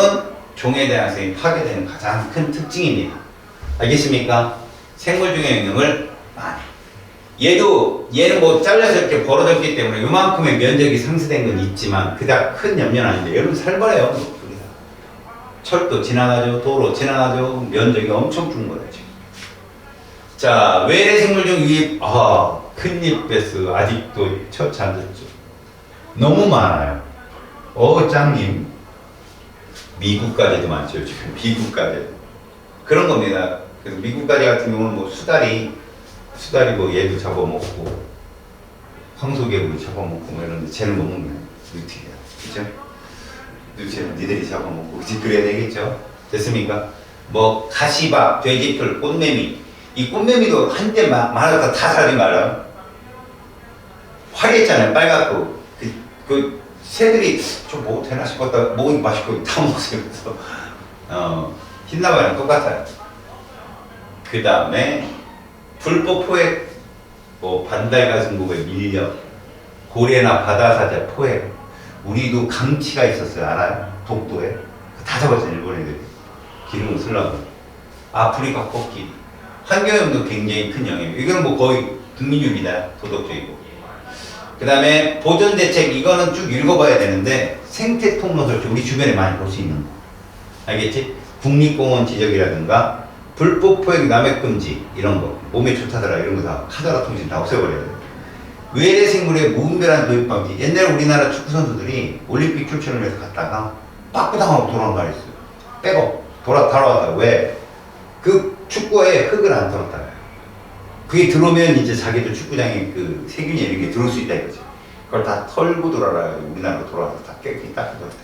종의 다양성이 파괴되는 가장 큰 특징입니다. 알겠습니까? 생물 중의 영역을 많이. 얘는 뭐 잘려서 이렇게 벌어졌기 때문에 요만큼의 면적이 상쇄된 건 있지만 그닥 큰 염려는 아닌데 여러분 살벌해요. 철도 지나가죠. 도로 지나가죠. 면적이 엄청 큰 거예요. 지금. 자, 외래 생물종 유입. 큰잎배스 아직도 처치 안 됐죠. 너무 많아요. 짱님. 미국까지도 많죠. 지금 미국까지. 그런 겁니다. 그래서 미국까지 같은 경우는 뭐 수다리 뭐 얘도 잡아먹고 황소개구리 잡아먹고 뭐 이런데 쟤는 못 먹네. 누티야. 그죠? 누티는 니들이 잡아먹고 그래야 되겠죠? 됐습니까? 뭐 가시박, 돼지풀, 꽃매미. 이 꽃매미도 한때 말하다 다 살이 말아요. 화려했잖아요. 빨갛고 그 새들이 좀 먹어도 되나 싶었다. 먹으니 맛있고 다 먹었어요. 그래서 흰나발이랑 똑같아요. 그 다음에 불법 포획, 뭐 반달가슴곰의 밀렵, 고래나 바다사자 포획. 우리도 강치가 있었어요. 알아요? 독도에 다 잡았잖아요. 일본 애들이 기름을 쓰려고. 아프리카 코끼리. 환경오염도 굉장히 큰 영향이에요. 이건 뭐 거의 국민유기다. 도덕적이고. 그 다음에 보존대책, 이거는 쭉 읽어봐야 되는데 생태 통로설 우리 주변에 많이 볼 수 있는 거. 알겠지? 국립공원 지적이라든가 불법 포획 남획 금지 이런 거, 몸에 좋다더라 이런 거 다 카더라 통신 다 없애버려야 돼. 외래 생물의 무분별한 도입 방지. 옛날 우리나라 축구 선수들이 올림픽 출전을 위해서 갔다가 빠꾸당하고 돌아온 날이 있어요. 백업 돌아왔다. 왜? 그 축구에 흙을 안 털었다. 그게 들어오면 이제 자기도 축구장에 그 세균이 이런 게 들어올 수 있다 이거지. 그걸 다 털고 돌아라. 우리나라로 돌아와서 다 깨끗이 닦고 돌아왔다.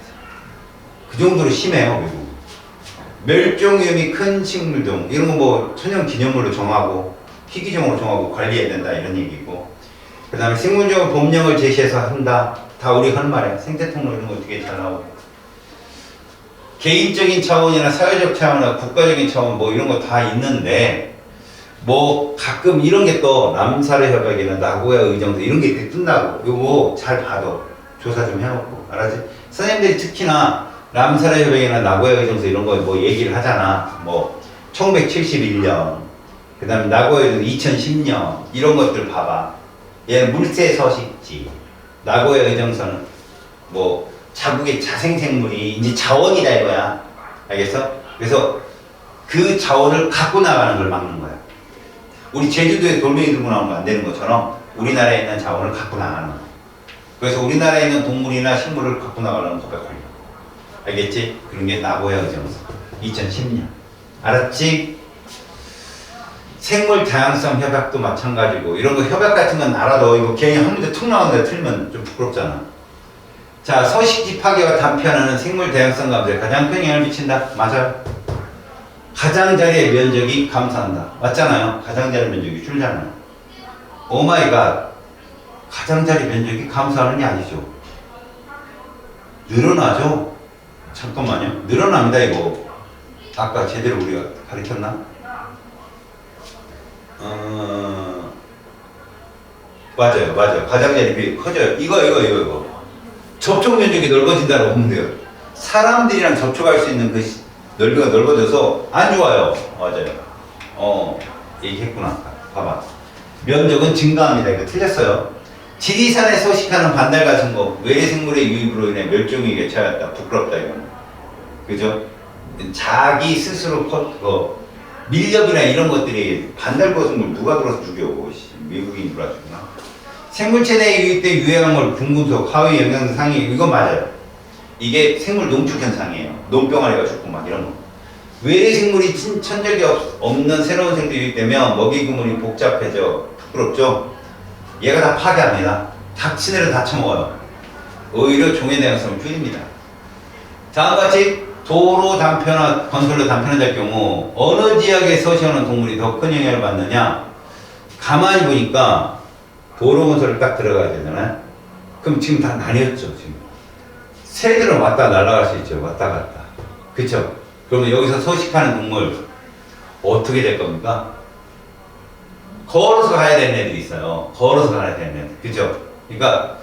그 정도로 심해요, 미국. 멸종 위험이 큰 식물종 이런 거 뭐 천연 기념물로 정하고 희귀종으로 정하고 관리해야 된다 이런 얘기고. 그 다음에 생물종 법령을 제시해서 한다. 다 우리 하는 말이야. 생태통로 이런 거 어떻게 잘 나오고. 개인적인 차원이나 사회적 차원이나 국가적인 차원 뭐 이런 거 다 있는데 뭐 가끔 이런 게 또 남사례 협약이나 나고야 의정서 이런 게 뜬다고. 이거 잘 봐도 조사 좀 해놓고 알았지? 선생님들이 특히나 남사례 협약이나 나고야 의정서 이런 거 뭐 얘기를 하잖아. 뭐 1971년 그 다음에 나고야 의정서 2010년 이런 것들 봐봐. 얘는 물새 서식지, 나고야 의정서는 뭐 자국의 자생생물이 이제 자원이다 이거야. 알겠어? 그래서 그 자원을 갖고 나가는 걸 막는 거야. 우리 제주도에 돌멩이 들고 나오면 안 되는 것처럼 우리나라에 있는 자원을 갖고 나가는 거야. 그래서 우리나라에 있는 동물이나 식물을 갖고 나가려면 법에 걸려. 알겠지? 그런 게 나고야 의정서 2010년. 알았지? 생물 다양성 협약도 마찬가지고 이런 거 협약 같은 건 알아도 이거 괜히 한 문제 툭 나오는데 틀리면 좀 부끄럽잖아. 자, 서식지 파괴와 단편화는 생물 다양성 감소에 가장 큰 영향을 미친다. 맞아요. 가장자리의 면적이 감소한다. 맞잖아요. 가장자리 면적이 줄잖아요. 오마이갓. 가장자리 면적이 감소하는 게 아니죠. 늘어나죠. 잠깐만요. 늘어납니다 이거. 아까 제대로 우리가 가르쳤나? 맞아요. 가장자리 비율이 커져요. 이거. 접촉 면적이 넓어진다고 보면 돼요. 사람들이랑 접촉할 수 있는 그 넓이가 넓어져서 안 좋아요. 맞아요. 얘기했구나. 봐봐. 면적은 증가합니다. 이거 틀렸어요. 지리산에 서식하는 반달 같은 거, 외래생물의 유입으로 인해 멸종위기에 처했다. 부끄럽다, 이거는. 그죠? 자기 스스로 밀렵이나 이런 것들이 반달 벗은 걸 누가 들어서 죽여? 미국인이 들어와 죽나? 생물체 내에 유입된 유해광물, 붕금속, 하위 영양소 상위, 이건 맞아요. 이게 생물 농축 현상이에요. 논병아리가 죽고 막 이런 거. 외래 생물이 천적이 없는 새로운 생물이 유입되면 먹이 구물이 복잡해져. 부끄럽죠? 얘가 다 파괴합니다. 닥친 애를 다 처먹어요. 오히려 종의 다양성을 줄입니다. 다음과 같이 도로 단편화, 건설로 단편화될 경우 어느 지역에 서식하는 동물이 더 큰 영향을 받느냐? 가만히 보니까 도로 건설을 딱 들어가야 되잖아요. 그럼 지금 다 나뉘었죠. 지금 새들은 왔다 날아갈 수 있죠. 왔다 갔다. 그쵸? 그러면 여기서 서식하는 동물 어떻게 될 겁니까? 걸어서 가야 되는 애들이 있어요. 걸어서 가야 되는 애들. 그죠? 그러니까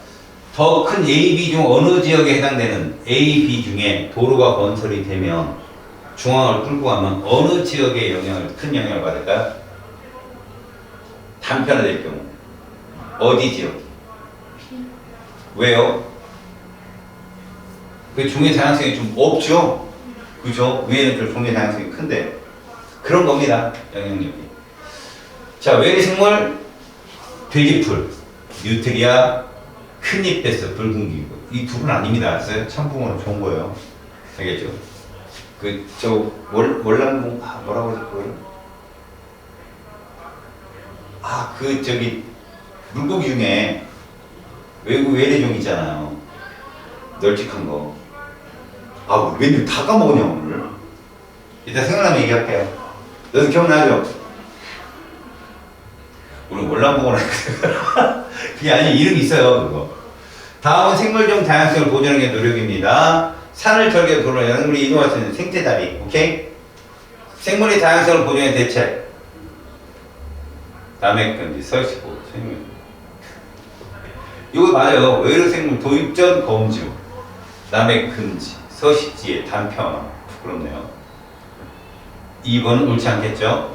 더 큰 A, B 중 어느 지역에 해당되는 A, B 중에 도로가 건설이 되면 중앙을 뚫고 가면 어느 지역에 큰 영향을 받을까요? 단편화될 경우. 어디 지역? 왜요? 그 종의 다양성이 좀 없죠? 그죠? 위에는 좀 종의 다양성이 큰데. 그런 겁니다. 영향력이. 자, 외래생물, 돼지풀, 뉴트리아, 큰잎배스, 붉은기고. 이 둘은 아닙니다. 아세요? 참붕어는 좋은 거예요. 알겠죠? 월남봉, 뭐라고 하지, 그걸? 물고기 중에 외국 외래종 있잖아요. 널찍한 거. 웬일 다 까먹으냐, 오늘. 이따 생각나면 얘기할게요. 너도 기억나죠? 오늘 월남봉을 그게 아니, 이름이 있어요, 그거. 다음은 생물종 다양성을 보존하는 게 노력입니다. 산을 절개 도로로 생물이 이동할 수 있는 생태다리. 오케이? 생물의 다양성을 보존하는 대책. 남해금지, 서식보, 생물. 이거 맞아요. 외래생물 도입 전 검증. 남해금지, 서식지의 단편화. 부끄럽네요. 2번은 옳지 않겠죠?